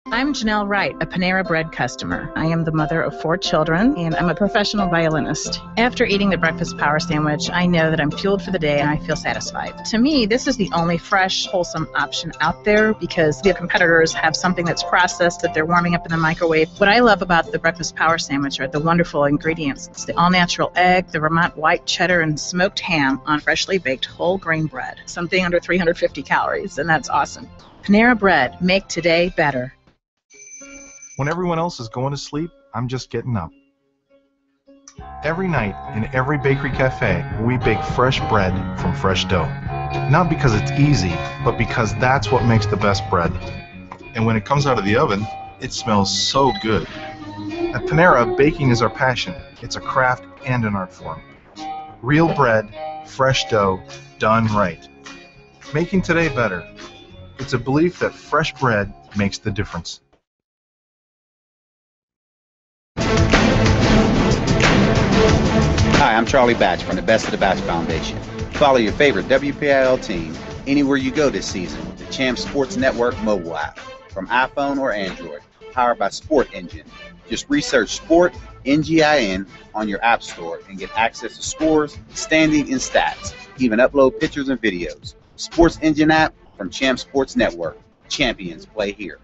I'm Janelle Wright, a Panera Bread customer. I am the mother of 4 children, and I'm a professional violinist. After eating the breakfast power sandwich, I know that I'm fueled for the day and I feel satisfied. To me, this is the only fresh, wholesome option out there because the competitors have something that's processed that they're warming up in the microwave. What I love about the breakfast power sandwich are the wonderful ingredients. It's the all-natural egg, the Vermont white cheddar, and smoked ham on freshly baked whole grain bread. Something under 350 calories, and that's awesome. Panera Bread, make today better. When everyone else is going to sleep, I'm just getting up. Every night, in every bakery cafe, we bake fresh bread from fresh dough. Not because it's easy, but because that's what makes the best bread. And when it comes out of the oven, it smells so good. At Panera, baking is our passion. It's a craft and an art form. Real bread, fresh dough, done right. Making today better. It's a belief that fresh bread makes the difference. Hi, I'm Charlie Batch from the Best of the Batch Foundation. Follow your favorite WPIAL team anywhere you go this season with the Champ Sports Network mobile app from iPhone or Android, powered by Sport Engine. Just research Sport NGIN on your app store and get access to scores, standing, and stats. Even upload pictures and videos. Sports Engine app from Champ Sports Network. Champions play here.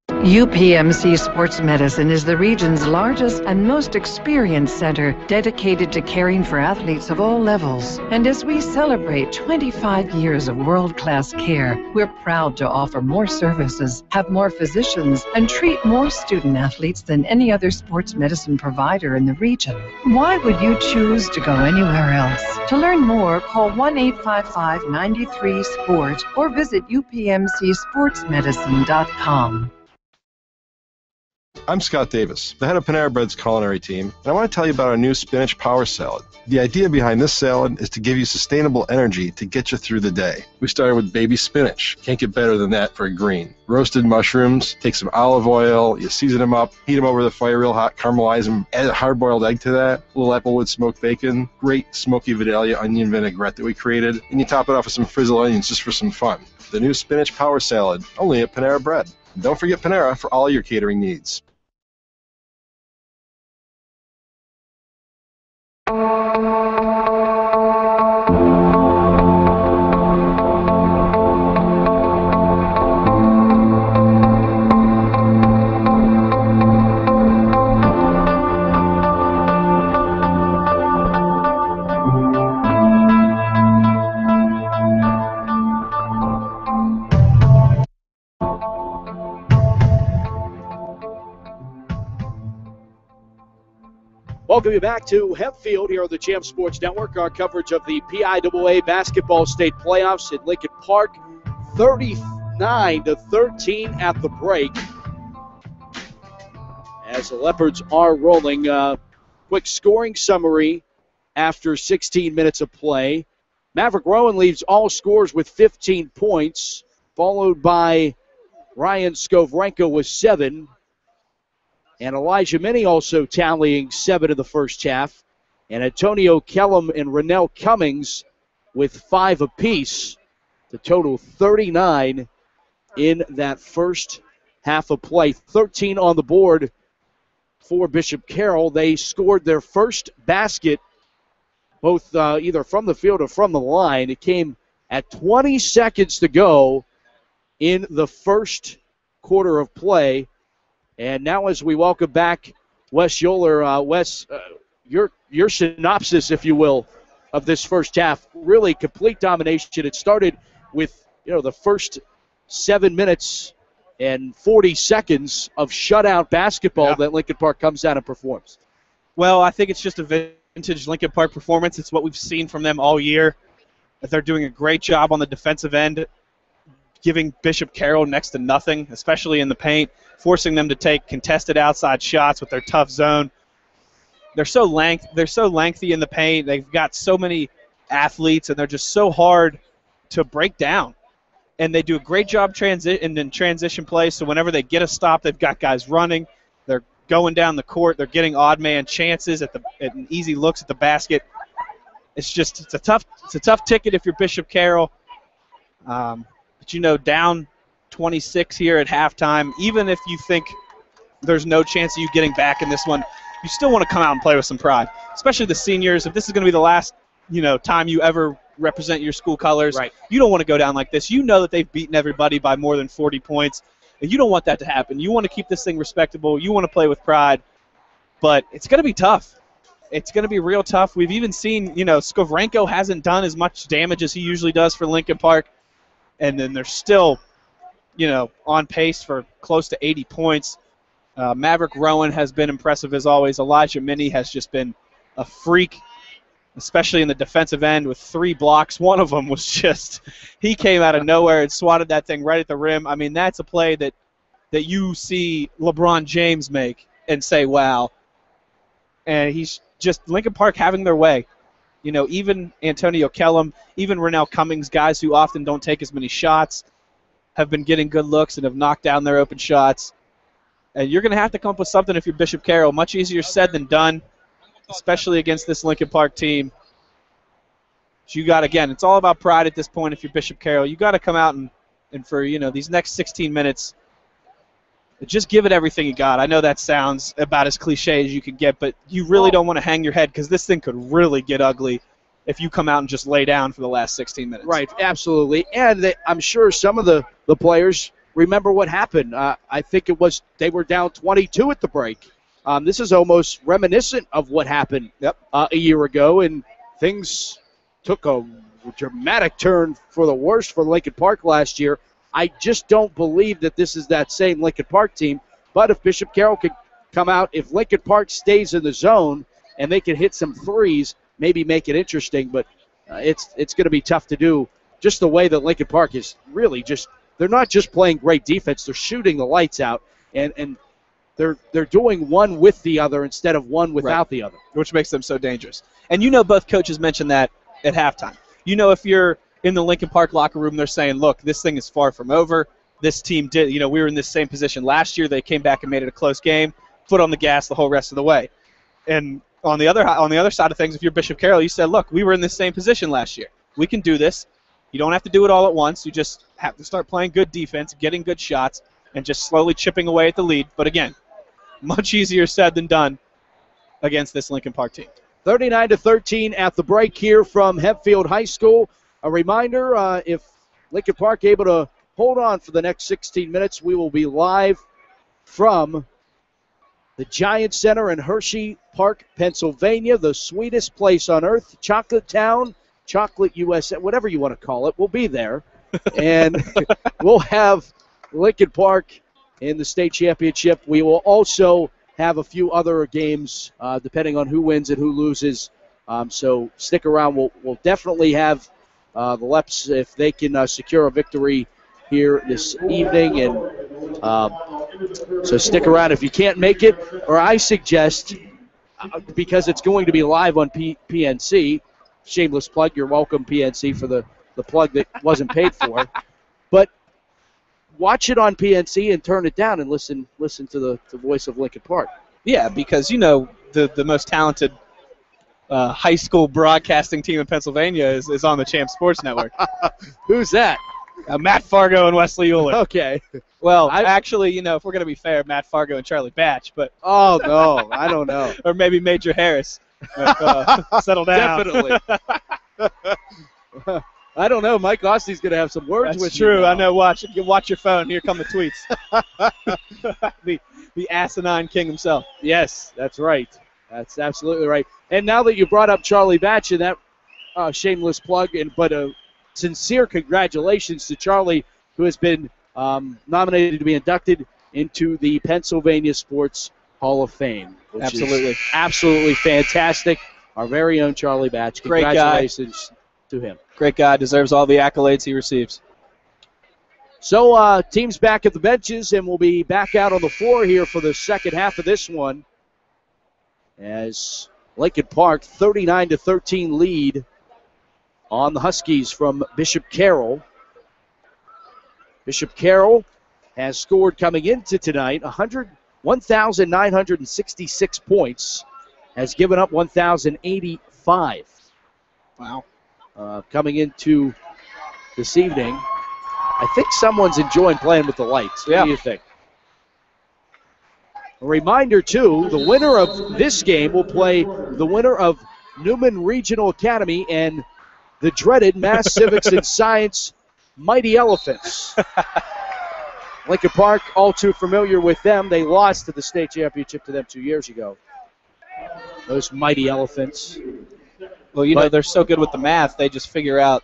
UPMC Sports Medicine is the region's largest and most experienced center dedicated to caring for athletes of all levels. And as we celebrate 25 years of world-class care, we're proud to offer more services, have more physicians, and treat more student athletes than any other sports medicine provider in the region. Why would you choose to go anywhere else? To learn more, call 1-855-93-SPORT or visit upmcsportsmedicine.com. I'm Scott Davis, the head of Panera Bread's culinary team, and I want to tell you about our new spinach power salad. The idea behind this salad is to give you sustainable energy to get you through the day. We started with baby spinach. Can't get better than that for a green. Roasted mushrooms, take some olive oil, you season them up, heat them over the fire real hot, caramelize them, add a hard-boiled egg to that, a little applewood smoked bacon, great smoky Vidalia onion vinaigrette that we created, and you top it off with some frizzled onions just for some fun. The new spinach power salad, only at Panera Bread. And don't forget Panera for all your catering needs. Welcome you back to Hempfield here on the Champ Sports Network. Our coverage of the PIAA Basketball State Playoffs at Lincoln Park, 39-13 at the break. As the Leopards are rolling, quick scoring summary after 16 minutes of play. Maverick Rowan leads all scores with 15 points, followed by Ryan Skovrenko with 7. And Elijah Minnie also tallying 7 in the first half. And Antonio Kellum and Rennell Cummings with 5 apiece. The total 39 in that first half of play. 13 on the board for Bishop Carroll. They scored their first basket, both either from the field or from the line. It came at 20 seconds to go in the first quarter of play. And now as we welcome back Wes Uhler, Wes, your synopsis, if you will, of this first half, really complete domination. It started with, the first 7 minutes and 40 seconds of shutout basketball that Lincoln Park comes out and performs. Well, I think it's just a vintage Lincoln Park performance. It's what we've seen from them all year. They're doing a great job on the defensive end, giving Bishop Carroll next to nothing, especially in the paint, forcing them to take contested outside shots with their tough zone. They're so lengthy in the paint. They've got so many athletes, and they're just so hard to break down. And they do a great job in transition play, so whenever they get a stop, they've got guys running. They're going down the court. They're getting odd man chances at easy looks at the basket. It's a tough ticket if you're Bishop Carroll. But down 26 here at halftime, even if you think there's no chance of you getting back in this one, you still want to come out and play with some pride, especially the seniors. If this is going to be the last, time you ever represent your school colors, right, you don't want to go down like this. You know that they've beaten everybody by more than 40 points, and you don't want that to happen. You want to keep this thing respectable. You want to play with pride, but it's going to be tough. It's going to be real tough. We've even seen, Skovrenko hasn't done as much damage as he usually does for Lincoln Park. And then they're still, on pace for close to 80 points. Maverick Rowan has been impressive as always. Elijah Minnie has just been a freak, especially in the defensive end with 3 blocks. One of them was he came out of nowhere and swatted that thing right at the rim. I mean, that's a play that you see LeBron James make and say, wow. And he's just Lincoln Park having their way. Even Antonio Kellum, even Rennell Cummings, guys who often don't take as many shots, have been getting good looks and have knocked down their open shots. And you're going to have to come up with something if you're Bishop Carroll. Much easier said than done, especially against this Lincoln Park team. So you got, again, it's all about pride at this point if you're Bishop Carroll. You got to come out and for, these next 16 minutes, just give it everything you got. I know that sounds about as cliche as you could get, but you really don't want to hang your head because this thing could really get ugly if you come out and just lay down for the last 16 minutes. Right, absolutely. And I'm sure some of the players remember what happened. I think they were down 22 at the break. This is almost reminiscent of what happened a year ago, and things took a dramatic turn for the worst for Lincoln Park last year. I just don't believe that this is that same Lincoln Park team. But if Bishop Carroll could come out, if Lincoln Park stays in the zone and they can hit some threes, maybe make it interesting. But it's going to be tough to do just the way that Lincoln Park is really they're not just playing great defense. They're shooting the lights out. And they're doing one with the other instead of one without the other, which makes them so dangerous. And both coaches mentioned that at halftime. If you're in the Lincoln Park locker room, they're saying, look, this thing is far from over. This team did, we were in this same position last year. They came back and made it a close game, foot on the gas the whole rest of the way. And on the other side of things, if you're Bishop Carroll, you said, look, we were in this same position last year. We can do this. You don't have to do it all at once. You just have to start playing good defense, getting good shots, and just slowly chipping away at the lead. But again, much easier said than done against this Lincoln Park team. 39-13 at the break here from Hempfield High School. A reminder, if Lincoln Park able to hold on for the next 16 minutes, we will be live from the Giant Center in Hershey Park, Pennsylvania, the sweetest place on earth, Chocolate Town, Chocolate USA, whatever you want to call it. We'll be there. And we'll have Lincoln Park in the state championship. We will also have a few other games depending on who wins and who loses. So stick around. We'll definitely have the Leps, if they can secure a victory here this evening. And so stick around if you can't make it. Or I suggest, because it's going to be live on PNC, shameless plug, you're welcome, PNC, for the plug that wasn't paid for. But watch it on PNC and turn it down and listen to the voice of Lincoln Park. Yeah, because the most talented high school broadcasting team in Pennsylvania is on the Champ Sports Network. Who's that? Matt Fargo and Wesley Uhler. Okay. Well, actually, if we're going to be fair, Matt Fargo and Charlie Batch, but oh no, I don't know. Or maybe Major Harris. Settle down. Definitely. I don't know. Mike Osty's going to have some words with you. That's true. I know. Watch your phone. Here come the tweets. the asinine king himself. Yes, that's right. That's absolutely right. And now that you brought up Charlie Batch and that shameless plug, but a sincere congratulations to Charlie, who has been nominated to be inducted into the Pennsylvania Sports Hall of Fame. Absolutely. Absolutely fantastic. Our very own Charlie Batch. Congratulations to him. Great guy. Deserves all the accolades he receives. So teams back at the benches, and we'll be back out on the floor here for the second half of this one, as Lincoln Park 39-13 lead on the Huskies from Bishop Carroll. Bishop Carroll has scored coming into tonight 1,966 points, has given up 1,085. Wow. Coming into this evening. I think someone's enjoying playing with the lights. What do you think? A reminder, too, the winner of this game will play the winner of Newman Regional Academy and the dreaded Mass Civics and Science Mighty Elephants. Lincoln Park, all too familiar with them. They lost to the state championship to them 2 years ago. Those Mighty Elephants. Well, they're so good with the math, they just figure out,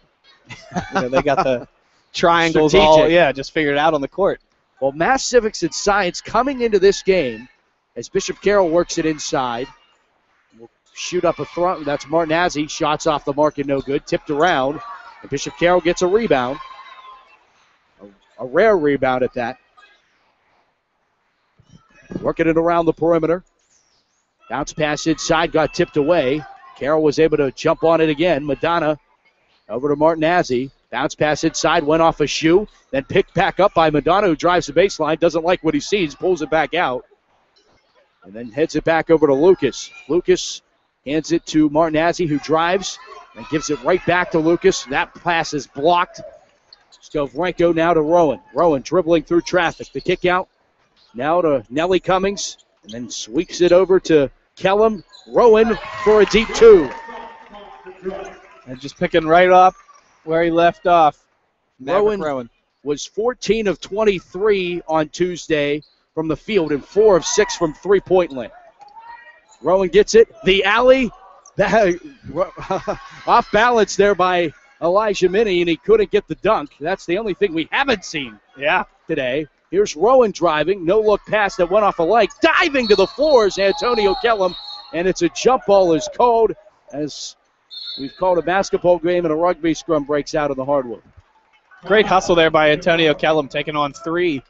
they got the triangles just figured out on the court. Well, Mass Civics and Science coming into this game as Bishop Carroll works it inside. We'll shoot up a throw. That's Martinazzi. Shots off the mark and no good. Tipped around. And Bishop Carroll gets a rebound. A rare rebound at that. Working it around the perimeter. Bounce pass inside, got tipped away. Carroll was able to jump on it again. Madonna over to Martinazzi. Bounce pass inside, went off a shoe, then picked back up by Madonna, who drives the baseline, doesn't like what he sees, pulls it back out, and then heads it back over to Lucas. Lucas hands it to Martinazzi, who drives and gives it right back to Lucas. That pass is blocked. Stovrenko now to Rowan. Rowan dribbling through traffic. The kick out now to Nellie Cummings, and then sweeps it over to Kellum. Rowan for a deep two. And just picking right up where he left off. Rowan was 14 of 23 on Tuesday from the field and 4 of 6 from three-point land. Rowan gets it. The alley, off balance there by Elijah Minnie, and he couldn't get the dunk. That's the only thing we haven't seen today. Here's Rowan driving. No-look pass that went off a leg. Diving to the floors, Antonio Kellum, and it's a jump ball is called as we've called a basketball game and a rugby scrum breaks out on the hardwood. Great hustle there by Antonio Kellum, taking on 3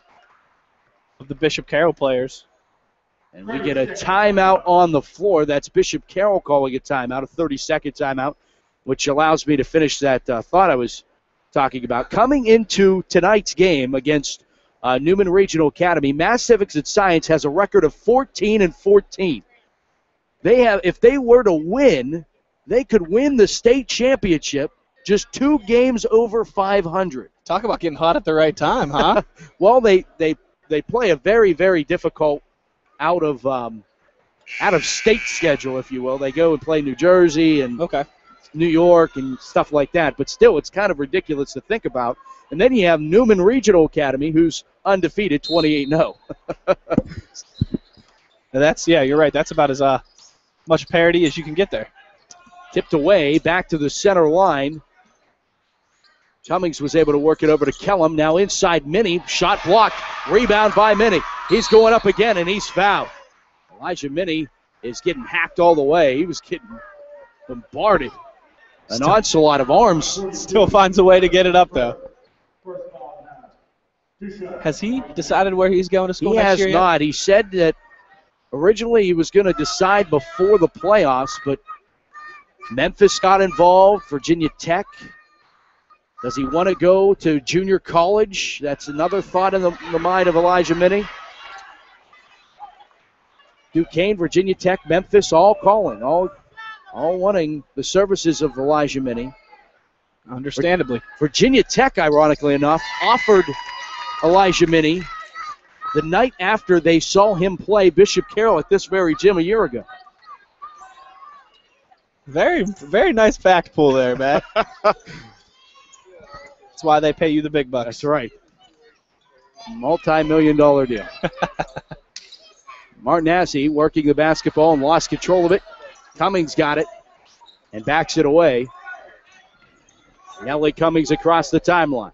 of the Bishop Carroll players. And we get a timeout on the floor. That's Bishop Carroll calling a timeout, a 30-second timeout, which allows me to finish that thought I was talking about. Coming into tonight's game against Newman Regional Academy, Math Civics and Science has a record of 14-14. If they were to win, they could win the state championship just 2 games over 500. Talk about getting hot at the right time, huh? Well, they play a very, very difficult out of state schedule, if you will. They go and play New Jersey and New York and stuff like that. But still, it's kind of ridiculous to think about. And then you have Newman Regional Academy, who's undefeated, 28-0. You're right. That's about as much parity as you can get there. Tipped away, back to the center line. Cummings was able to work it over to Kellum. Now inside Minnie. Shot blocked. Rebound by Minnie. He's going up again, and he's fouled. Elijah Minnie is getting hacked all the way. He was getting bombarded. An onslaught of arms. Still finds a way to get it up, though. Has he decided where he's going to school next year? He has not. He said that originally he was going to decide before the playoffs, but Memphis got involved, Virginia Tech. Does he want to go to junior college? That's another thought in the mind of Elijah Minnie. Duquesne, Virginia Tech, Memphis, all calling, all wanting the services of Elijah Minnie. Understandably. Virginia Tech, ironically enough, offered Elijah Minnie the night after they saw him play Bishop Carroll at this very gym a year ago. Very, very nice fact pool there, man. That's why they pay you the big bucks. That's right. Multi-million-dollar deal. Martinazzi working the basketball and lost control of it. Cummings got it and backs it away. Nellie Cummings across the timeline.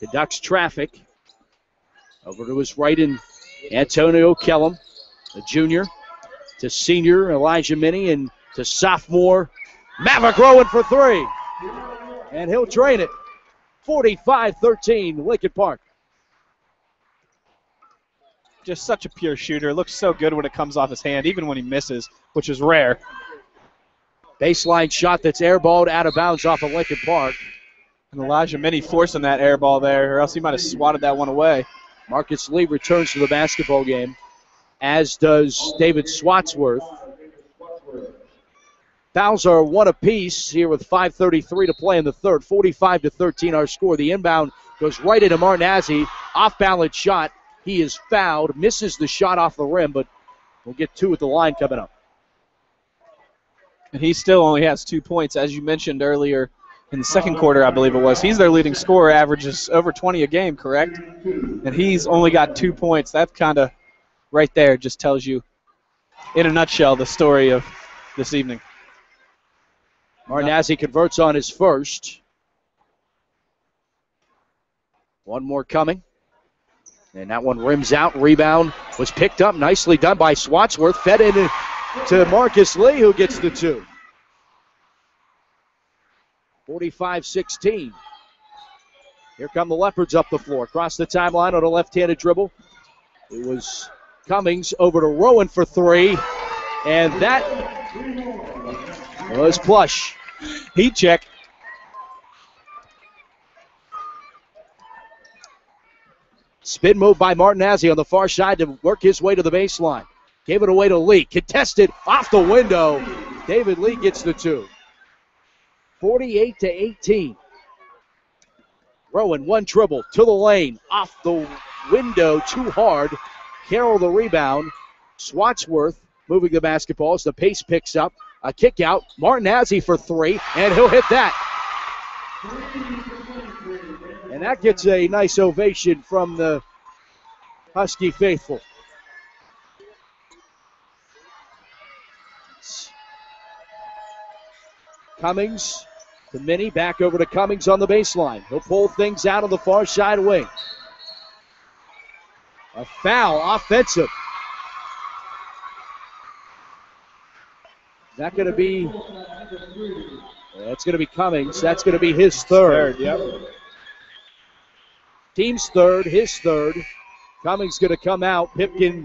Deducts traffic. Over to his right in Antonio Kellum, the junior, to senior Elijah Minnie, and to sophomore Maverick Rowan for 3. And he'll drain it. 45-13, Lincoln Park. Just such a pure shooter. Looks so good when it comes off his hand, even when he misses, which is rare. Baseline shot that's airballed out of bounds off of Lincoln Park. And Elijah Minnie forcing that air ball there, or else he might have swatted that one away. Marcus Lee returns to the basketball game, as does David Swatsworth. Fouls are 1 apiece here with 5:33 to play in the third. 45-13 our score. The inbound goes right into Martinazzi. Off-balance shot. He is fouled. Misses the shot off the rim, but we'll get 2 at the line coming up. And he still only has 2 points, as you mentioned earlier in the second quarter, I believe it was. He's their leading scorer, averages over 20 a game, correct? And he's only got 2 points. That kind of right there just tells you, in a nutshell, the story of this evening. Martinazzi converts on his first. One more coming. And that one rims out. Rebound was picked up. Nicely done by Swatsworth. Fed in to Marcus Lee, who gets the 2. 45-16. Here come the Leopards up the floor. Across the timeline on a left-handed dribble. It was Cummings over to Rowan for 3. And that was plush. Heat check. Spin move by Martinazzi on the far side to work his way to the baseline. Gave it away to Lee. Contested off the window. David Lee gets the 2. 48-18. Rowan, one dribble to the lane. Off the window, too hard. Carroll the rebound. Swatsworth moving the basketball as the pace picks up. A kick out. Martinazzi for 3, and he'll hit that. And that gets a nice ovation from the Husky faithful. Cummings to Minnie, back over to Cummings on the baseline. He'll pull things out on the far side wing. A foul, offensive. Is that going to be? That's going to be Cummings. That's going to be his third. Yep. Team's third, his third. Cummings going to come out. Pipkin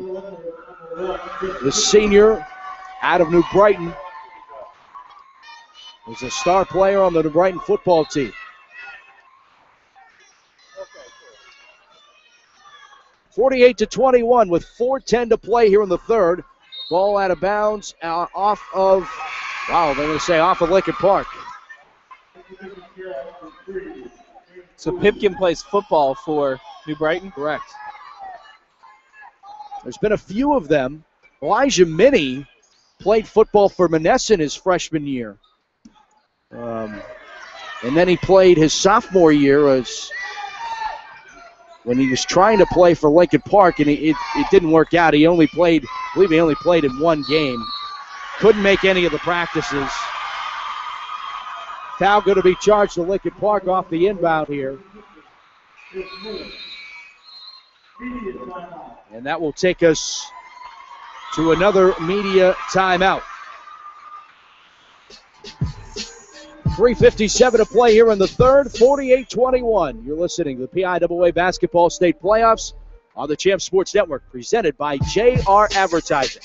the senior out of New Brighton, was a star player on the New Brighton football team. (48-21) with 4:10 to play here in the third. Ball out of bounds, off of Lincoln Park. So Pipkin plays football for New Brighton? Correct. There's been a few of them. Elijah Minnie played football for Monessen his freshman year. And then he played his sophomore year when he was trying to play for Lincoln Park, and it didn't work out. He only played in one game. Couldn't make any of the practices. Foul going to be charged to Lincoln Park off the inbound here. And that will take us to another media timeout. 3:57 to play here in the third, 48-21. You're listening to the PIAA Basketball State Playoffs on the Champ Sports Network, presented by JR Advertising.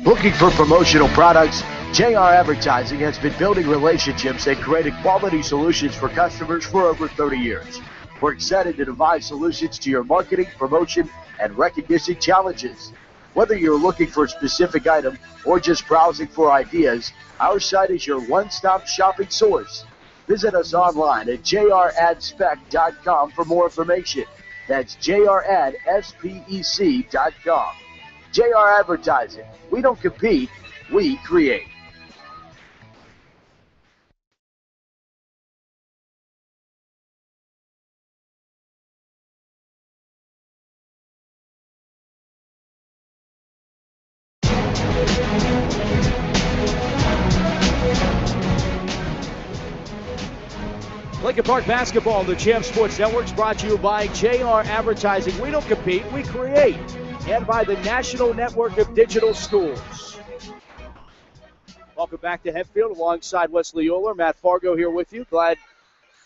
Looking for promotional products? JR Advertising has been building relationships and creating quality solutions for customers for over 30 years. We're excited to devise solutions to your marketing, promotion, and recognition challenges. Whether you're looking for a specific item or just browsing for ideas, our site is your one-stop shopping source. Visit us online at jradspec.com for more information. That's jradspec.com. JR Advertising. We don't compete, we create. Lincoln Park basketball on the Champ Sports Network is brought to you by JR Advertising. We don't compete, we create. And by the National Network of Digital Schools. Welcome back to Hempfield alongside Wesley Uhler. Matt Farago here with you. Glad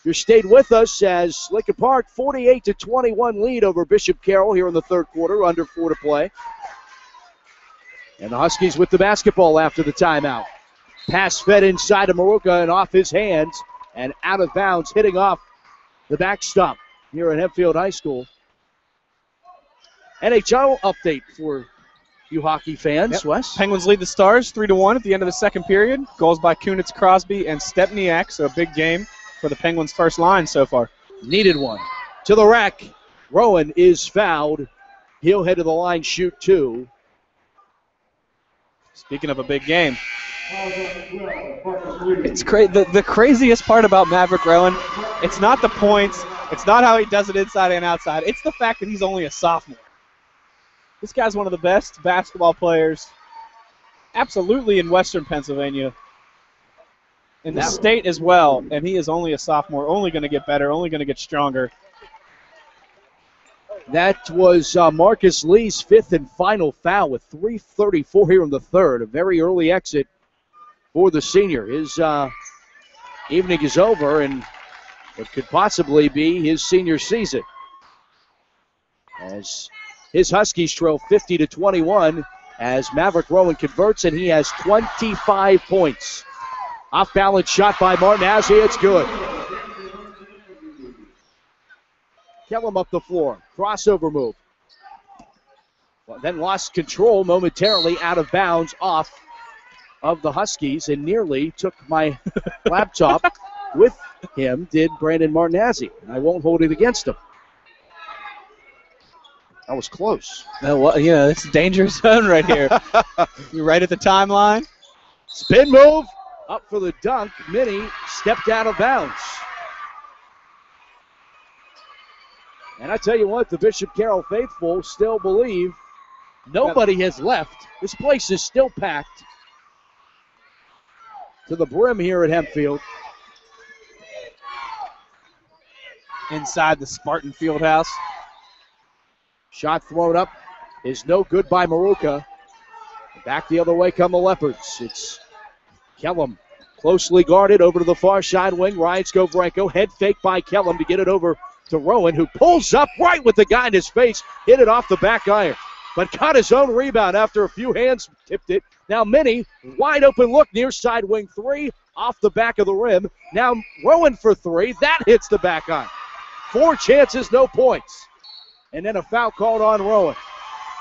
you stayed with us as Lincoln Park 48-21 lead over Bishop Carroll here in the third quarter, under 4 to play. And the Huskies with the basketball after the timeout. Pass fed inside of Maruka and off his hands and out of bounds, hitting off the backstop here at Hempfield High School. NHL update for you hockey fans, yep. Wes. Penguins lead the Stars 3-1 at the end of the second period. Goals by Kunitz, Crosby, and Stepniak, so a big game for the Penguins' first line so far. Needed one. To the rack. Rowan is fouled. He'll head to the line, shoot 2. Speaking of a big game. It's the craziest part about Maverick Rowan, it's not the points, it's not how he does it inside and outside, it's the fact that he's only a sophomore. This guy's one of the best basketball players absolutely in Western Pennsylvania, in the state as well, and he is only a sophomore, only going to get better, only going to get stronger. That was Marcus Lee's fifth and final foul with 3:34 here in the third. A very early exit for the senior. His evening is over, and it could possibly be his senior season, as his Huskies trail 50-21 as Maverick Rowan converts, and he has 25 points. Off-balance shot by Martinazzi. It's good. Kellum up the floor. Crossover move. Well, then lost control momentarily, out of bounds off of the Huskies, and nearly took my laptop with him, did Brandon Martinazzi. And I won't hold it against him. That was close. It's a dangerous zone right here. You're right at the timeline. Spin move. Up for the dunk. Minnie stepped out of bounds. And I tell you what, the Bishop Carroll faithful still believe nobody has left. This place is still packed to the brim here at Hempfield. Inside the Spartan Fieldhouse. Shot thrown up is no good by Maruka. Back the other way come the Leopards. It's Kellum closely guarded over to the far side wing. Ryan Skovrenko, head fake by Kellum to get it over to Rowan, who pulls up right with the guy in his face, hit it off the back iron, but got his own rebound after a few hands tipped it. Now Minnie, wide open look near side wing three, off the back of the rim. Now Rowan for three, that hits the back iron. 4 chances, no points. And then a foul called on Rowan.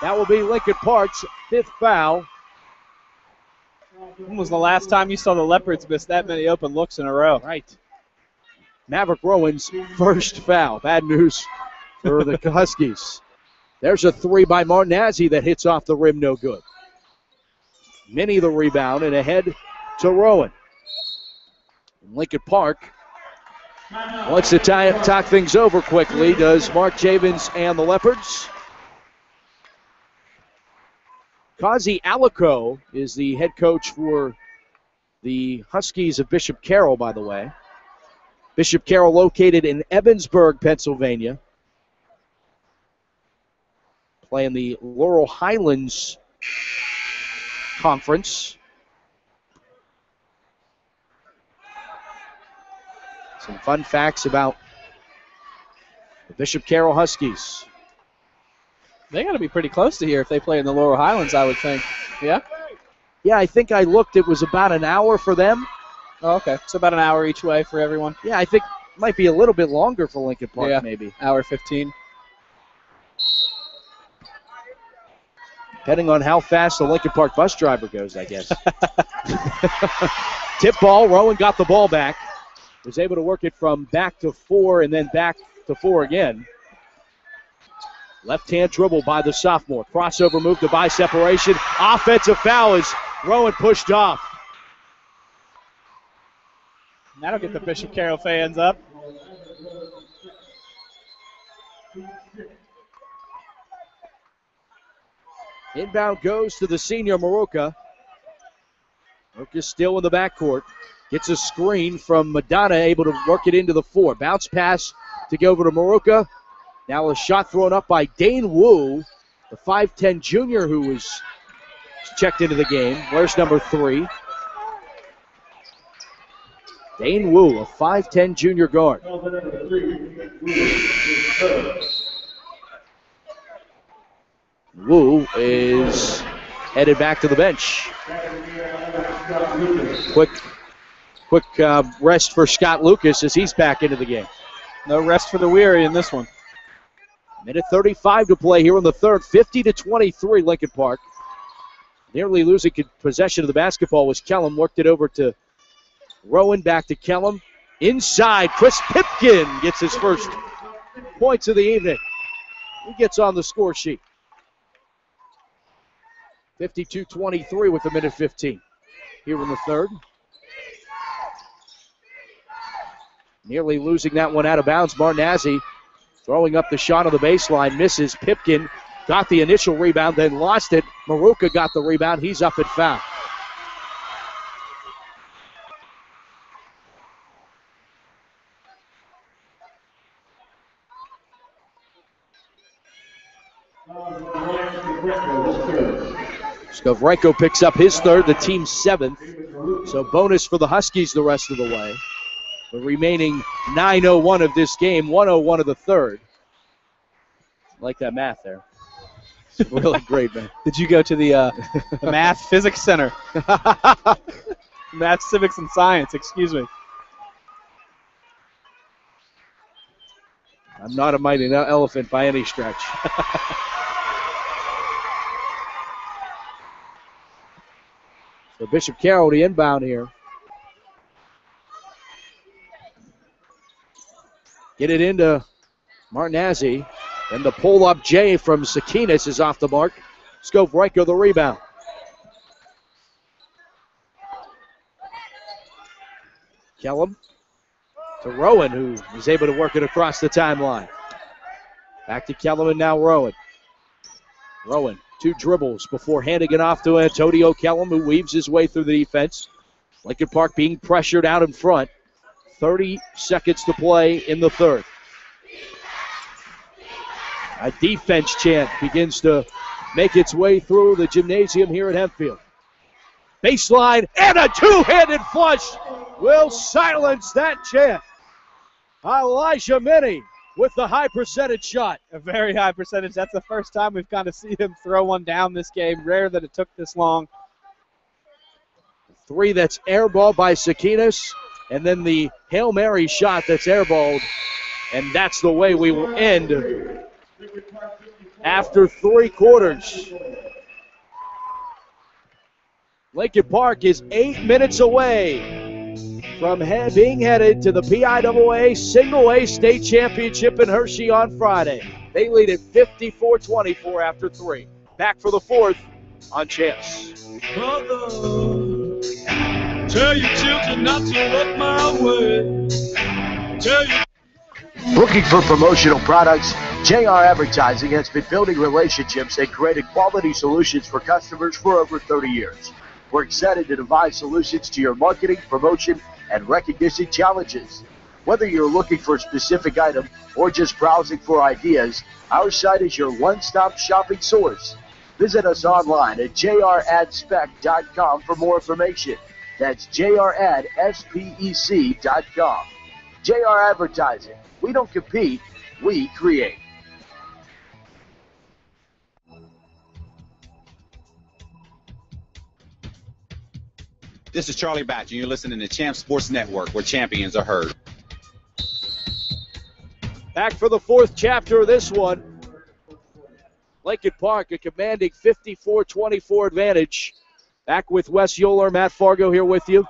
That will be Lincoln Park's 5th foul. When was the last time you saw the Leopards miss that many open looks in a row? Right. Maverick Rowan's first foul. Bad news for the Huskies. There's a 3 by Martinazzi that hits off the rim, no good. Minnie the rebound and ahead to Rowan. Lincoln Park wants to talk things over quickly. Does Mark Javins and the Leopards? Kazi Alico is the head coach for the Huskies of Bishop Carroll, by the way. Bishop Carroll located in Evansburg, Pennsylvania. Playing the Laurel Highlands Conference. Some fun facts about the Bishop Carroll Huskies. They got to be pretty close to here if they play in the Laurel Highlands, I would think. Yeah? Yeah, I think I looked. It was about an hour for them. Oh, okay. So about an hour each way for everyone. Yeah, I think it might be a little bit longer for Lincoln Park, maybe. Hour 15. Depending on how fast the Lincoln Park bus driver goes, I guess. Tip ball. Rowan got the ball back. Was able to work it from back to 4 and then back to 4 again. Left-hand dribble by the sophomore. Crossover move to by separation. Offensive foul as Rowan pushed off. That'll get the Bishop Carroll fans up. Inbound goes to the senior Maruka. Maruka still in the backcourt. Gets a screen from Madonna, able to work it into the 4. Bounce pass to go over to Maruka. Now a shot thrown up by Dane Wu, the 5'10 junior who was checked into the game. Where's number 3? Dane Wu, a 5'10 junior guard. Wu is headed back to the bench. Quick rest for Scott Lucas as he's back into the game. No rest for the weary in this one. Minute 35 to play here in the third. 50-23 Lincoln Park. Nearly losing possession of the basketball was Kellum. Worked it over to Rowan, back to Kellum. Inside, Chris Pipkin gets his first points of the evening. He gets on the score sheet. 52-23 with a minute 15 here in the third. Nearly losing that one out of bounds. Martinazzi throwing up the shot on the baseline, misses. Pipkin got the initial rebound, then lost it. Maruka got the rebound. He's up and foul. Skovrenko picks up his third, the team's 7th. So bonus for the Huskies the rest of the way. The remaining 9:01 of this game, 1:01 of the third. I like that math there. It's really great, man. Did you go to the Math Physics Center? Math, Civics, and Science, excuse me. I'm not a mighty elephant by any stretch. So Bishop Carroll, the inbound here. Get it into Martinazzi. And the pull-up J from Sakinas is off the mark. Skovrenko the rebound. Kellum to Rowan, who is able to work it across the timeline. Back to Kellum and now Rowan. Rowan, 2 dribbles before handing it off to Antonio Kellum, who weaves his way through the defense. Lincoln Park being pressured out in front. 30 seconds to play in the third. A defense chant begins to make its way through the gymnasium here at Hempfield. Baseline and a 2-handed flush will silence that chant. Elijah Minnie with the high percentage shot. A very high percentage. That's the first time we've kind of seen him throw one down this game. Rare that it took this long. 3 that's airballed by Sakinas, and then the Hail Mary shot that's airballed. And that's the way we will end after 3 quarters. Lincoln Park is 8 minutes away from being headed to the PIAA Single A State Championship in Hershey on Friday. They lead at 54-24 after 3. Back for the 4th on Champs. Brother, tell your children not to look my way. Tell you. Looking for promotional products? JR Advertising has been building relationships and creating quality solutions for customers for over 30 years. We're excited to devise solutions to your marketing, promotion, and recognition challenges. Whether you're looking for a specific item or just browsing for ideas, our site is your one-stop shopping source. Visit us online at jradspec.com for more information. That's jradspec.com. JR Advertising. We don't compete, we create. This is Charlie Batch, and you're listening to Champ Sports Network, where champions are heard. Back for the 4th chapter of this one. Lincoln Park, a commanding 54-24 advantage. Back with Wes Uhler, Matt Farago here with you.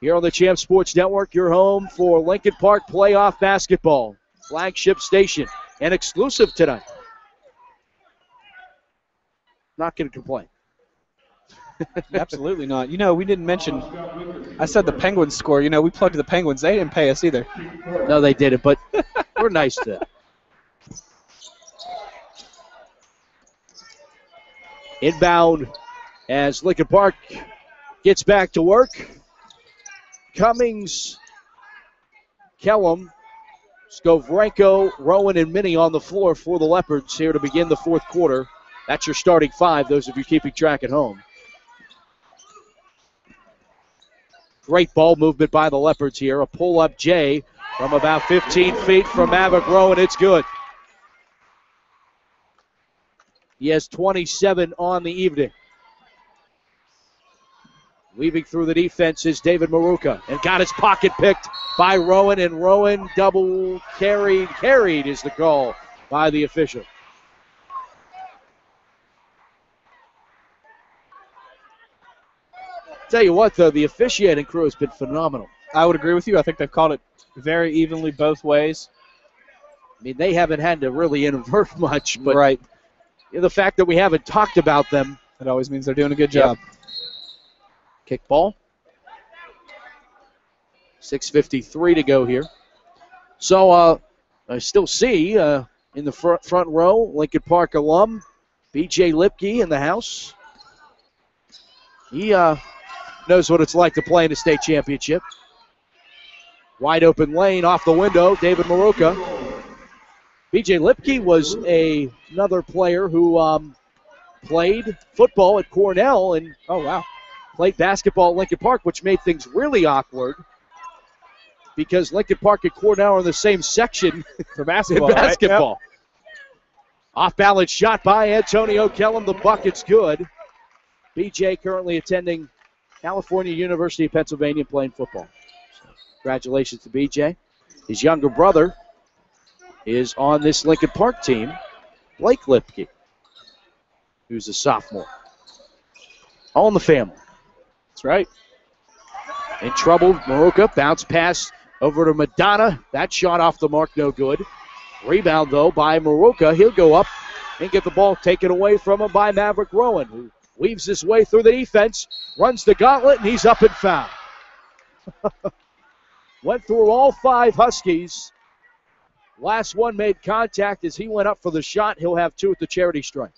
Here on the Champ Sports Network, your home for Lincoln Park playoff basketball. Flagship station and exclusive tonight. Not going to complain. Absolutely not. You know, we didn't mention, I said the Penguins score. You know, we plugged the Penguins. They didn't pay us either. No, they didn't, but we're nice to them. Inbound as Lincoln Park gets back to work. Cummings, Kellum, Skovrenko, Rowan, and Minnie on the floor for the Leopards here to begin the 4th quarter. That's your starting 5, those of you keeping track at home. Great ball movement by the Leopards here. A pull-up J from about 15 feet from Maverick Rowan. It's good. He has 27 on the evening. Weaving through the defense is David Maruka, and got his pocket picked by Rowan, and Rowan double carried. Carried is the call by the official. Tell you what, though, the officiating crew has been phenomenal. I would agree with you. I think they've called it very evenly both ways. I mean, they haven't had to really invert much, but right. The fact that we haven't talked about them. It always means they're doing a good job. Yep. Kick ball. 6:53 to go here. So I still see in the front row, Lincoln Park alum, B.J. Lipke in the house. He knows what it's like to play in a state championship. Wide open lane off the window, David Maruka. B.J. Lipke was another player who played football at Cornell and played basketball at Lincoln Park, which made things really awkward because Lincoln Park and Cornell are in the same section for basketball. Right? Yep. Off-balance shot by Antonio Kellum. The bucket's good. B.J. currently attending California University of Pennsylvania playing football. So, congratulations to B.J. His younger brother is on this Lincoln Park team, Blake Lipke, who's a sophomore. All in the family. That's right. In trouble, Maruka, bounce pass over to Madonna. That shot off the mark, no good. Rebound, though, by Maruka. He'll go up and get the ball taken away from him by Maverick Rowan, who weaves his way through the defense, runs the gauntlet, and he's up and fouled. Went through all 5 Huskies. Last one made contact as he went up for the shot. He'll have 2 at the charity stripe.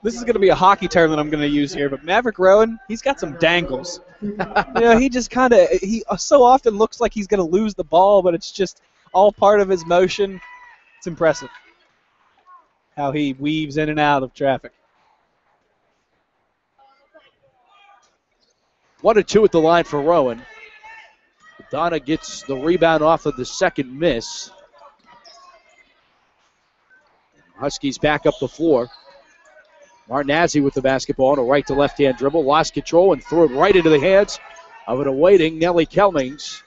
This is going to be a hockey term that I'm going to use here, but Maverick Rowan, he's got some dangles. He just he so often looks like he's going to lose the ball, but it's just all part of his motion. It's impressive how he weaves in and out of traffic. 1 and 2 at the line for Rowan. Donna gets the rebound off of the second miss. Huskies back up the floor. Martinazzi with the basketball on a right to left-hand dribble. Lost control and threw it right into the hands of an awaiting Nellie Cummings.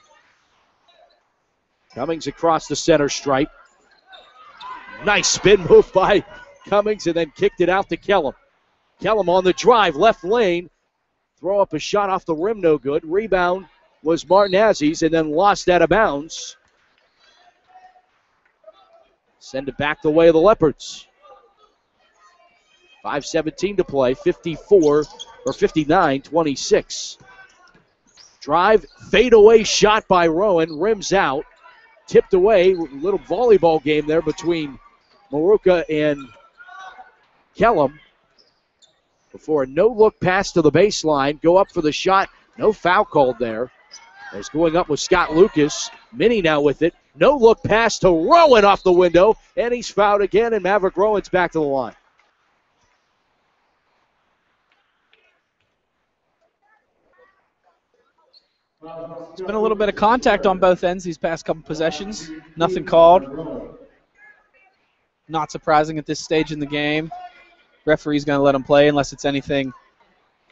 Cummings across the center stripe. Nice spin move by Cummings and then kicked it out to Kellum. Kellum on the drive, left lane. Throw up a shot off the rim, no good. Rebound was Martinazzi's and then lost out of bounds. Send it back the way of the Leopards. 5:17 to play, 59-26. Drive, fadeaway shot by Rowan, rims out. Tipped away, little volleyball game there between Maruka and Kellum. Before a no-look pass to the baseline, go up for the shot. No foul called there. As going up with Scott Lucas. Minnie now with it. No-look pass to Rowan off the window, and he's fouled again, and Maverick Rowan's back to the line. It's been a little bit of contact on both ends these past couple possessions. Nothing called. Not surprising at this stage in the game. Referee's going to let them play unless it's anything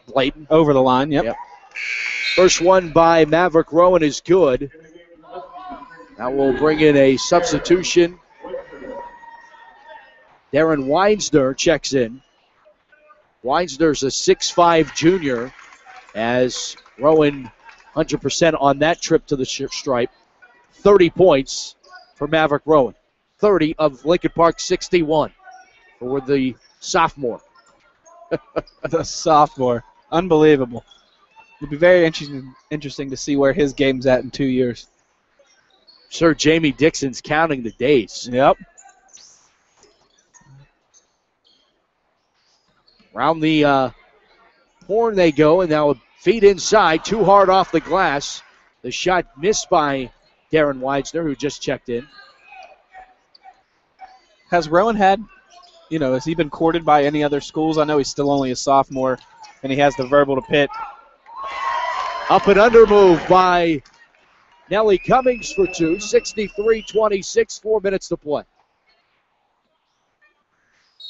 blatant. Over the line, yep. First one by Maverick Rowan is good. Now we'll bring in a substitution. Darren Weinsner checks in. Weinsner's a 6'5 junior as Rowan 100% on that trip to the stripe. 30 points for Maverick Rowan. 30 of Lincoln Park 61 for the sophomore. The sophomore. Unbelievable. It'll be very interesting to see where his game's at in 2 years. Sir Jamie Dixon's counting the days. Yep. Around the horn they go, and now feet inside, too hard off the glass. The shot missed by Darren Weidsner, who just checked in. Has Rowan had, has he been courted by any other schools? I know he's still only a sophomore, and he has the verbal to Pitt. Up and under move by Nellie Cummings for two. 63-26, 4 minutes to play.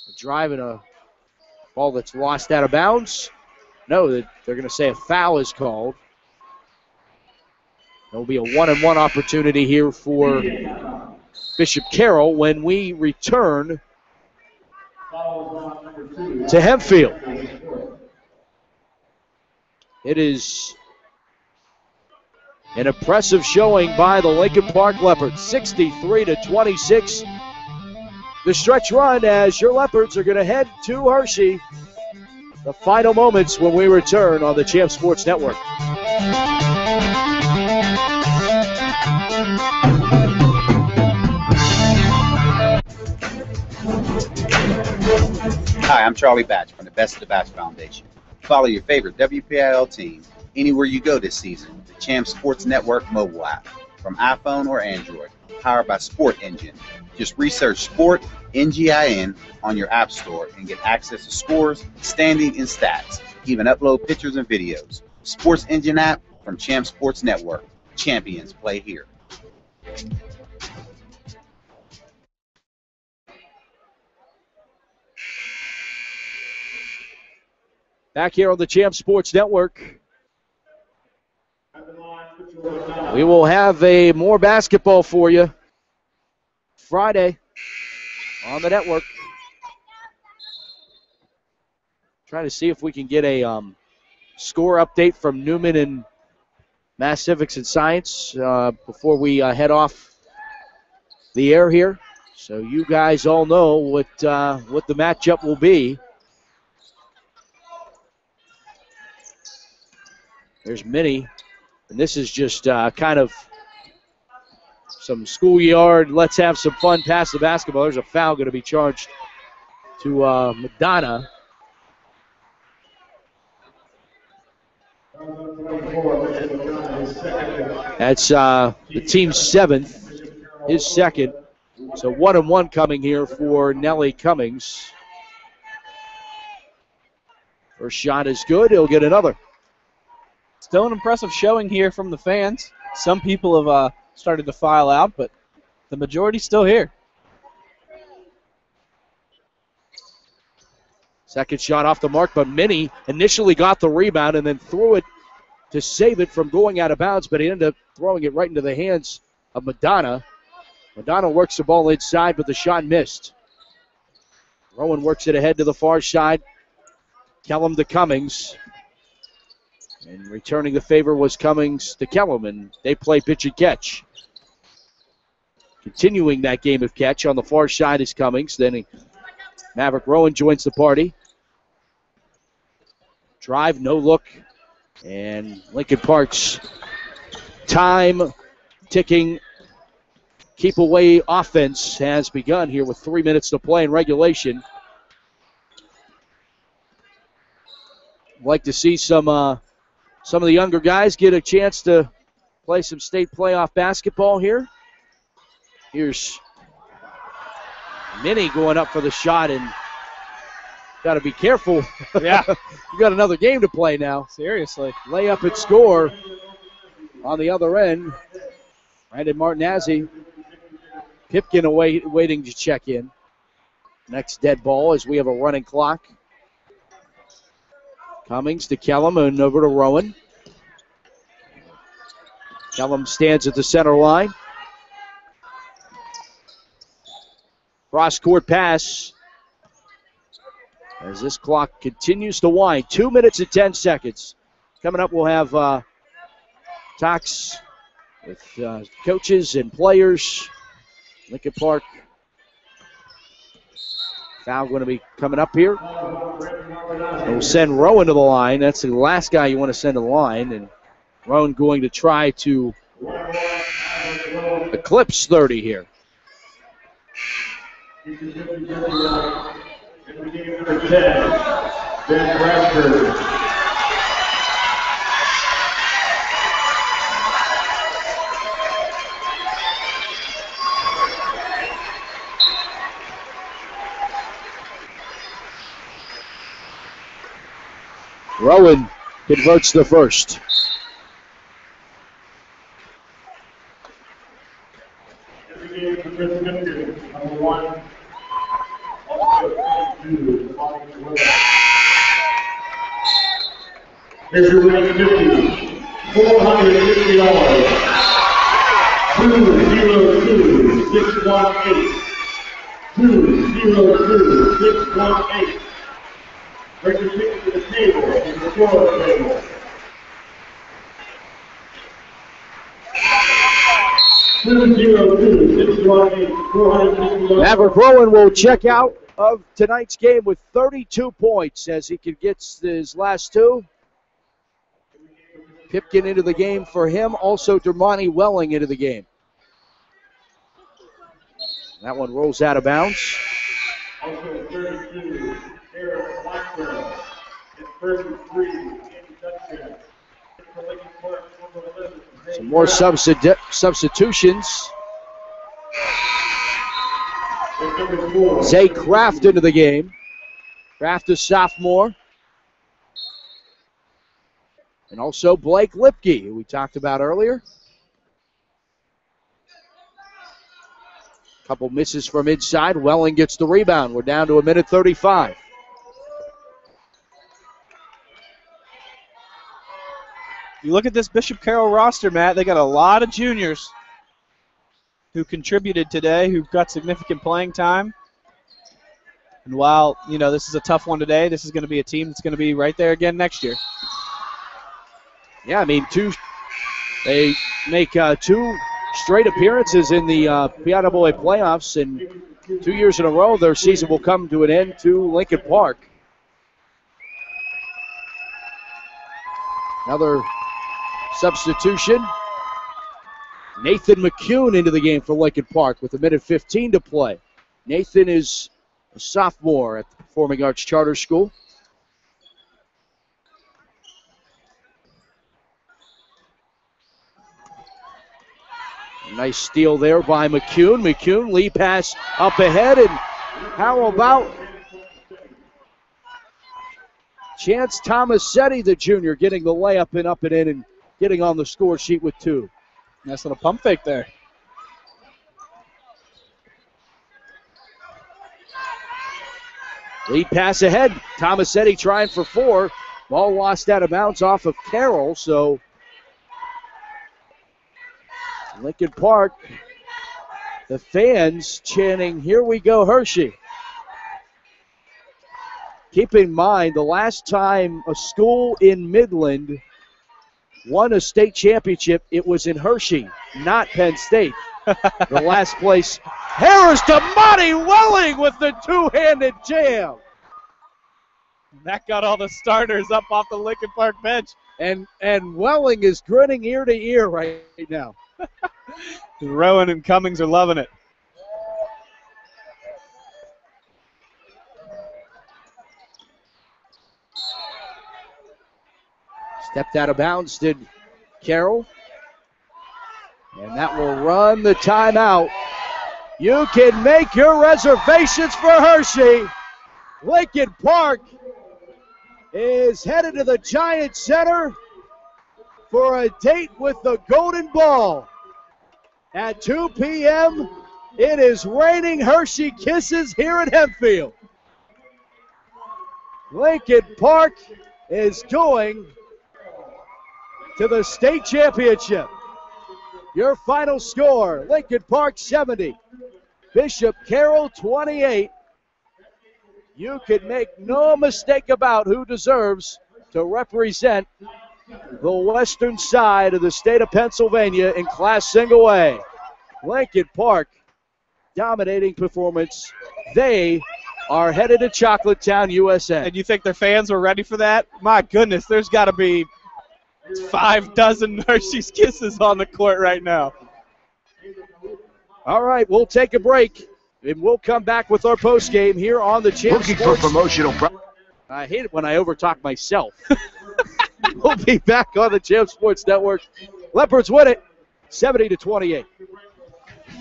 A drive and a ball that's lost out of bounds. No, they're going to say a foul is called. There'll be a 1-and-1 opportunity here for Bishop Carroll when we return to Hempfield. It is an impressive showing by the Lincoln Park Leopards, 63-26. The stretch run as your Leopards are going to head to Hershey. The final moments when we return on the Champ Sports Network. Hi, I'm Charlie Batch from the Best of the Batch Foundation. Follow your favorite WPIAL team anywhere you go this season. The Champ Sports Network mobile app from iPhone or Android, powered by Sport Engine. Just research Sport NGIN on your app store and get access to scores, standing, and stats. Even upload pictures and videos. Sports Engine app from Champ Sports Network. Champions play here. Back here on the Champ Sports Network. We will have more basketball for you Friday on the network. Trying to see if we can get a score update from Newman and Mass Civics and Science before we head off the air here. So you guys all know what the matchup will be. There's Minnie, and this is just kind of some schoolyard, let's have some fun, pass the basketball. There's a foul going to be charged to Madonna. That's the team's seventh, his second. So 1-and-1 coming here for Nellie Cummings. First shot is good. He'll get another. Still an impressive showing here from the fans. Some people have started to file out, but the majority's still here. Second shot off the mark, but Minnie initially got the rebound and then threw it to save it from going out of bounds, but he ended up throwing it right into the hands of Madonna. Madonna works the ball inside, but the shot missed. Rowan works it ahead to the far side. Kellum to Cummings. And returning the favor was Cummings to Kellum, and they play pitch and catch. Continuing that game of catch on the far side is Cummings. Then Maverick Rowan joins the party. Drive, no look. And Lincoln Park's time ticking keep away offense has begun here with 3 minutes to play in regulation. Like to see some of the younger guys get a chance to play some state playoff basketball here. Here's Minnie going up for the shot, and got to be careful. Yeah. You got another game to play now. Seriously. Layup and score on the other end. Brandon Martinazzi. Pipkin waiting to check in. Next dead ball as we have a running clock. Cummings to Kellum and over to Rowan. Kellum stands at the center line. Cross-court pass. As this clock continues to wind. 2 minutes and 10 seconds. Coming up, we'll have talks with coaches and players. Lincoln Park foul going to be coming up here. We'll send Rowan to the line. That's the last guy you want to send to the line. And Rowan going to try to eclipse 30 here. Rowan converts the first. Here's your winning $450. 202-618. 202-618. Bring your seat to the table and the floor table. Maverick Rowan will check out of tonight's game with 32 points as he gets his last two. Pipkin into the game for him. Also, Dermani Welling into the game. That one rolls out of bounds. Also 32, Eric Blackburn. And 33, Andy Duncan. Some more substitutions. Zay Kraft into the game. Kraft is sophomore. And also Blake Lipke, who we talked about earlier. Couple misses from inside. Welling gets the rebound. We're down to 1:35. You look at this Bishop Carroll roster, Matt, they got a lot of juniors who contributed today, who got significant playing time. And while, this is a tough one today, this is going to be a team that's going to be right there again next year. Yeah, they make two straight appearances in the PIAA playoffs, and 2 years in a row their season will come to an end to Lincoln Park. Another substitution. Nathan McCune into the game for Lincoln Park with 1:15 to play. Nathan is a sophomore at the Performing Arts Charter School. Nice steal there by McCune. McCune, lead pass up ahead, and how about Chance Tomasetti, the junior, getting the layup and up and in and getting on the score sheet with two. Nice little pump fake there. Lead pass ahead. Tomasetti trying for 4. Ball lost out of bounds off of Carroll, so Lincoln Park, the fans chanting, "Here we go, Hershey." Keep in mind, the last time a school in Midland won a state championship, it was in Hershey, not Penn State. The last place. Harris to Monty Welling with the two-handed jam. That got all the starters up off the Lincoln Park bench. And Welling is grinning ear to ear right now. Rowan and Cummings are loving it. Stepped out of bounds, did Carroll. And that will run the timeout. You can make your reservations for Hershey. Lincoln Park is headed to the Giant Center for a date with the Golden Ball. At 2 p.m., it is raining Hershey kisses here at Hempfield. Lincoln Park is going to the state championship. Your final score, Lincoln Park 70, Bishop Carroll 28. You can make no mistake about who deserves to represent the western side of the state of Pennsylvania in Class Single A. Lincoln Park, dominating performance. They are headed to Chocolatetown, USA. And you think their fans were ready for that? My goodness, there's got to be 6 Hershey's Kisses on the court right now. All right, we'll take a break, and we'll come back with our postgame here on the Champ Looking Sports. for promotional. I hate it when I overtalk myself. We'll be back on the Champ Sports Network. Leopards win it, 70-28.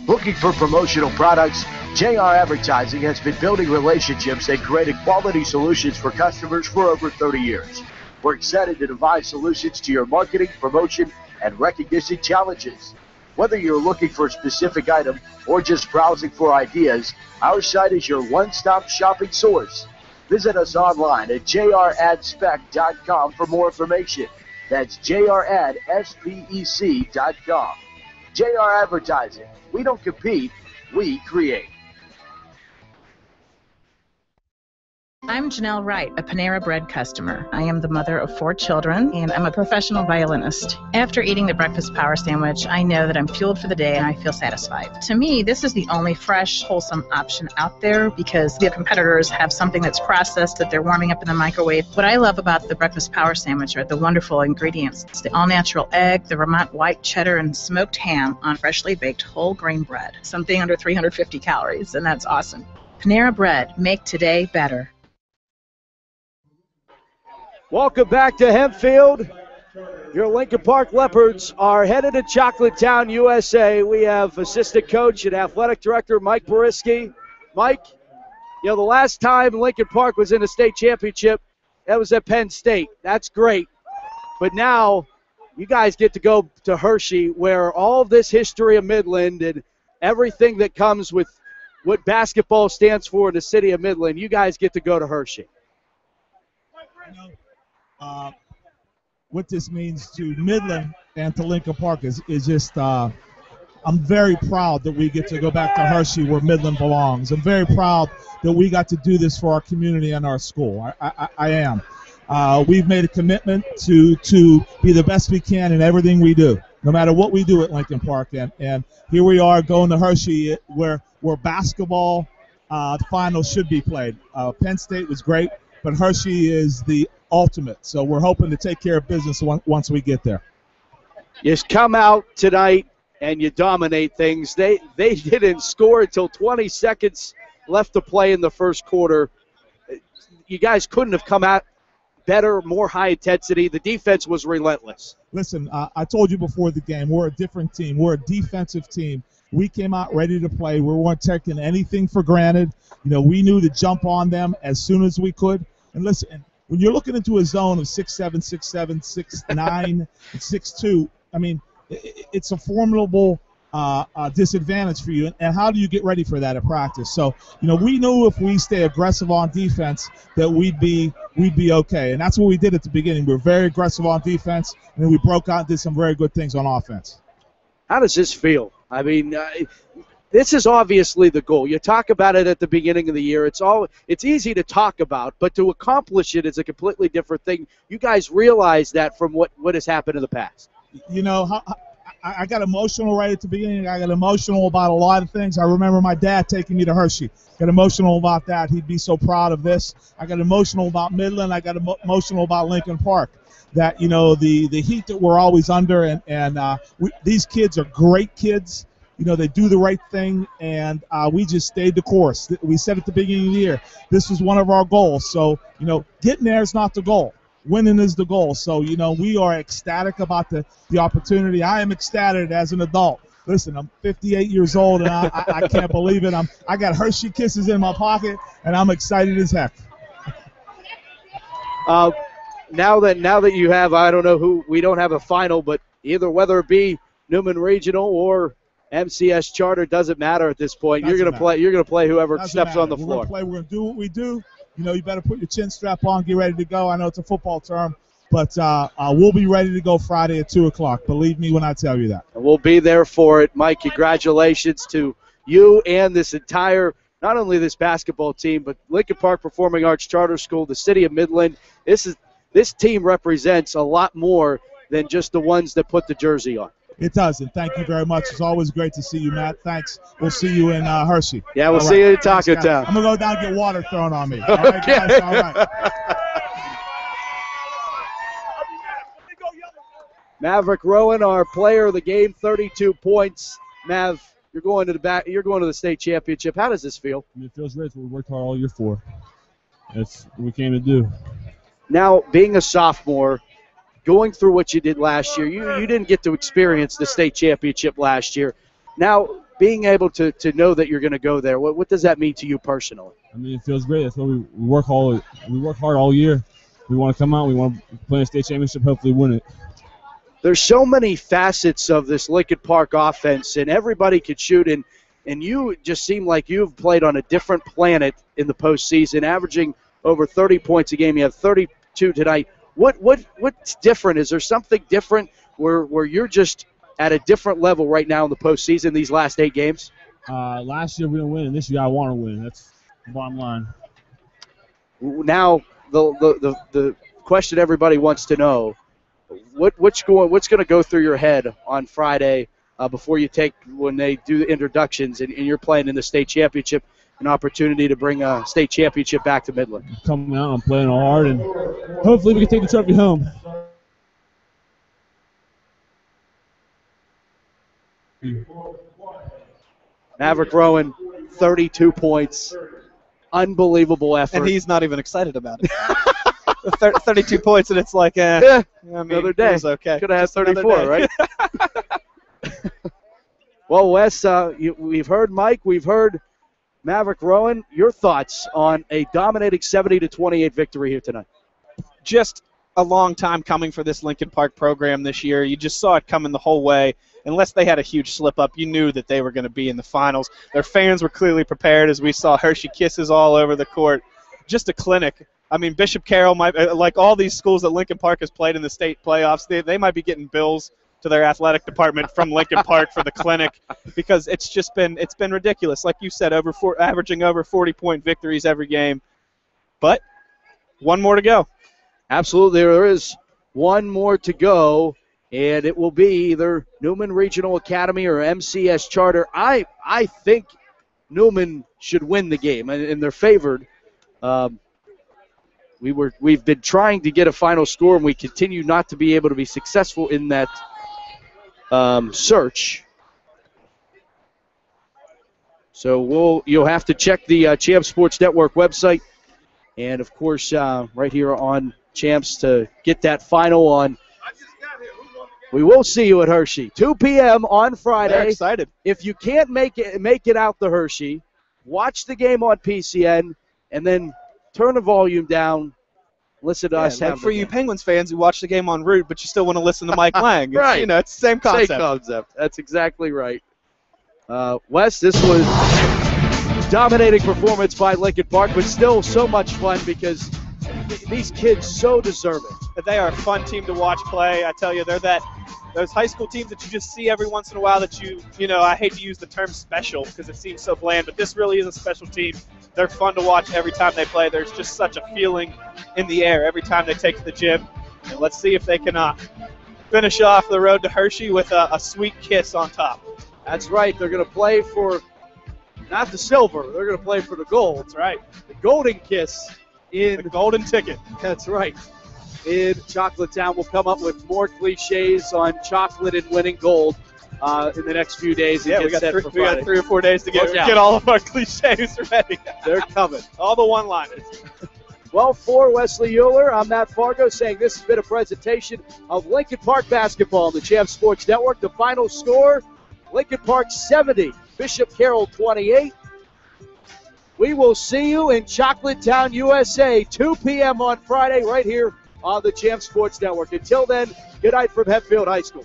Looking for promotional products? JR Advertising has been building relationships and creating quality solutions for customers for over 30 years. We're excited to devise solutions to your marketing, promotion, and recognition challenges. Whether you're looking for a specific item or just browsing for ideas, our site is your one-stop shopping source. Visit us online at jradspec.com for more information. That's jradspec.com. JR Advertising. We don't compete, we create. I'm Janelle Wright, a Panera Bread customer. I am the mother of 4 children, and I'm a professional violinist. After eating the breakfast power sandwich, I know that I'm fueled for the day and I feel satisfied. To me, this is the only fresh, wholesome option out there because the competitors have something that's processed that they're warming up in the microwave. What I love about the breakfast power sandwich are the wonderful ingredients. It's the all-natural egg, the Vermont white cheddar, and smoked ham on freshly baked whole grain bread. Something under 350 calories, and that's awesome. Panera Bread, make today better. Welcome back to Hempfield. Your Lincoln Park Leopards are headed to Chocolatetown, USA. We have assistant coach and athletic director Mike Boriski. Mike, you know, the last time Lincoln Park was in a state championship, that was at Penn State. That's great. But now you guys get to go to Hershey, where all of this history of Midland and everything that comes with what basketball stands for in the city of Midland, you guys get to go to Hershey. What this means to Midland and to Lincoln Park is just, I'm very proud that we get to go back to Hershey where Midland belongs. I'm very proud that we got to do this for our community and our school. I am. We've made a commitment to be the best we can in everything we do, no matter what we do at Lincoln Park. And here we are going to Hershey where basketball finals should be played. Penn State was great, but Hershey is the ultimate. So we're hoping to take care of business once we get there. You come out tonight and you dominate things. They didn't score until 20 seconds left to play in the first quarter. You guys couldn't have come out better, more high intensity. The defense was relentless. Listen, I told you before the game, we're a different team. We're a defensive team. We came out ready to play. We weren't taking anything for granted. You know, we knew to jump on them as soon as we could. And listen, when you're looking into a zone of 6'7", 6'7", 6'9", and 6'2", I mean, it's a formidable disadvantage for you, and how do you get ready for that at practice? So, we knew if we stay aggressive on defense that we'd be okay, and that's what we did at the beginning. We were very aggressive on defense, and then we broke out and did some very good things on offense. How does this feel? I mean, this is obviously the goal. You talk about it at the beginning of the year. It's easy to talk about, but to accomplish it is a completely different thing. You guys realize that from what has happened in the past. I got emotional right at the beginning. I got emotional about a lot of things. I remember my dad taking me to Hershey. Got emotional about that. He'd be so proud of this. I got emotional about Midland. I got emotional about Lincoln Park. That, the heat that we're always under, and these kids are great kids. They do the right thing, and we just stayed the course. We said at the beginning of the year, this was one of our goals. So, getting there is not the goal. Winning is the goal. So, we are ecstatic about the opportunity. I am ecstatic as an adult. Listen, I'm 58 years old, and I can't believe it. I got Hershey Kisses in my pocket, and I'm excited as heck. Now that you have, I don't know who, we don't have a final, but either whether it be Newman Regional or MCS Charter, doesn't matter at this point. You're going to play whoever steps on the floor. We're going to do what we do. You better put your chin strap on, get ready to go. I know it's a football term, but we'll be ready to go Friday at 2 o'clock. Believe me when I tell you that. And we'll be there for it. Mike, congratulations to you and this entire, not only this basketball team, but Lincoln Park Performing Arts Charter School, the city of Midland. This team represents a lot more than just the ones that put the jersey on. It does, and thank you very much. It's always great to see you, Matt. Thanks. We'll see you in Hershey. Yeah, we'll see you in Taco Town. I'm going to go down and get water thrown on me. All right, guys? All right. Maverick Rowan, our player of the game, 32 points. Mav, you're going to the state championship. How does this feel? It feels great. It's what we worked hard all year for. It's what we came to do. Now, being a sophomore, going through what you did last year, you didn't get to experience the state championship last year. Now, being able to know that you're going to go there, what does that mean to you personally? I mean, it feels great. That's what we work hard all year. We want to come out. We want to play a state championship, hopefully win it. There's so many facets of this Lincoln Park offense, and everybody could shoot, and you just seem like you've played on a different planet in the postseason, averaging over 30 points a game. You have 32 tonight. What's different? Is there something different where you're just at a different level right now in the postseason, these last 8 games? Last year we didn't win, and this year I want to win. That's the bottom line. Now the question everybody wants to know, what's going to go through your head on Friday when they do the introductions and you're playing in the state championship, an opportunity to bring a state championship back to Midland? Coming out and playing hard, and hopefully we can take the trophy home. Maverick Rowan, 32 points. Unbelievable effort. And he's not even excited about it. 32 points, and it's like, another day. It was okay. Could have had 34, right? Well, Wes, we've heard Mike, we've heard Maverick Rowan. Your thoughts on a dominating 70-28 victory here tonight? Just a long time coming for this Lincoln Park program this year. You just saw it coming the whole way. Unless they had a huge slip-up, you knew that they were going to be in the finals. Their fans were clearly prepared, as we saw Hershey Kisses all over the court. Just a clinic. I mean, Bishop Carroll, like all these schools that Lincoln Park has played in the state playoffs, they might be getting bills to their athletic department from Lincoln Park for the clinic, because it's been ridiculous. Like you said, averaging over 40-point victories every game. But one more to go. Absolutely, there is one more to go, and it will be either Newman Regional Academy or MCS Charter. I think Newman should win the game, and they're favored. We've been trying to get a final score, and we continue not to be able to be successful in that search. So you'll have to check the Champs Sports Network website, and of course right here on Champs to get that final on. We will see you at Hershey, 2 p.m. on Friday. They're excited. If you can't make it out to Hershey, watch the game on PCN, and then turn the volume down. Listen to us. And for you Penguins fans who watch the game en route, but you still want to listen to Mike Lang. Right. It's the same concept. Same concept. That's exactly right. Wes, this was dominating performance by Lincoln Park, but still so much fun because these kids so deserve it. They are a fun team to watch play. I tell you, they're those high school teams that you just see every once in a while that you know, I hate to use the term special because it seems so bland, but this really is a special team. They're fun to watch every time they play. There's just such a feeling in the air every time they take to the gym. And let's see if they can finish off the road to Hershey with a sweet kiss on top. That's right. They're going to play for not the silver. They're going to play for the gold. That's right. The golden kiss in the golden ticket. That's right. In Chocolate Town, we'll come up with more cliches on chocolate and winning gold in the next few days. Yeah, we got 3 or 4 days to get all of our cliches ready. They're coming. All the one-liners. Well, for Wesley Uhler, I'm Matt Farago saying this has been a presentation of Lincoln Park basketball on the Champ Sports Network. The final score, Lincoln Park 70, Bishop Carroll 28. We will see you in Chocolate Town, USA, 2 p.m. on Friday right here on the Champ Sports Network. Until then, good night from Hempfield High School.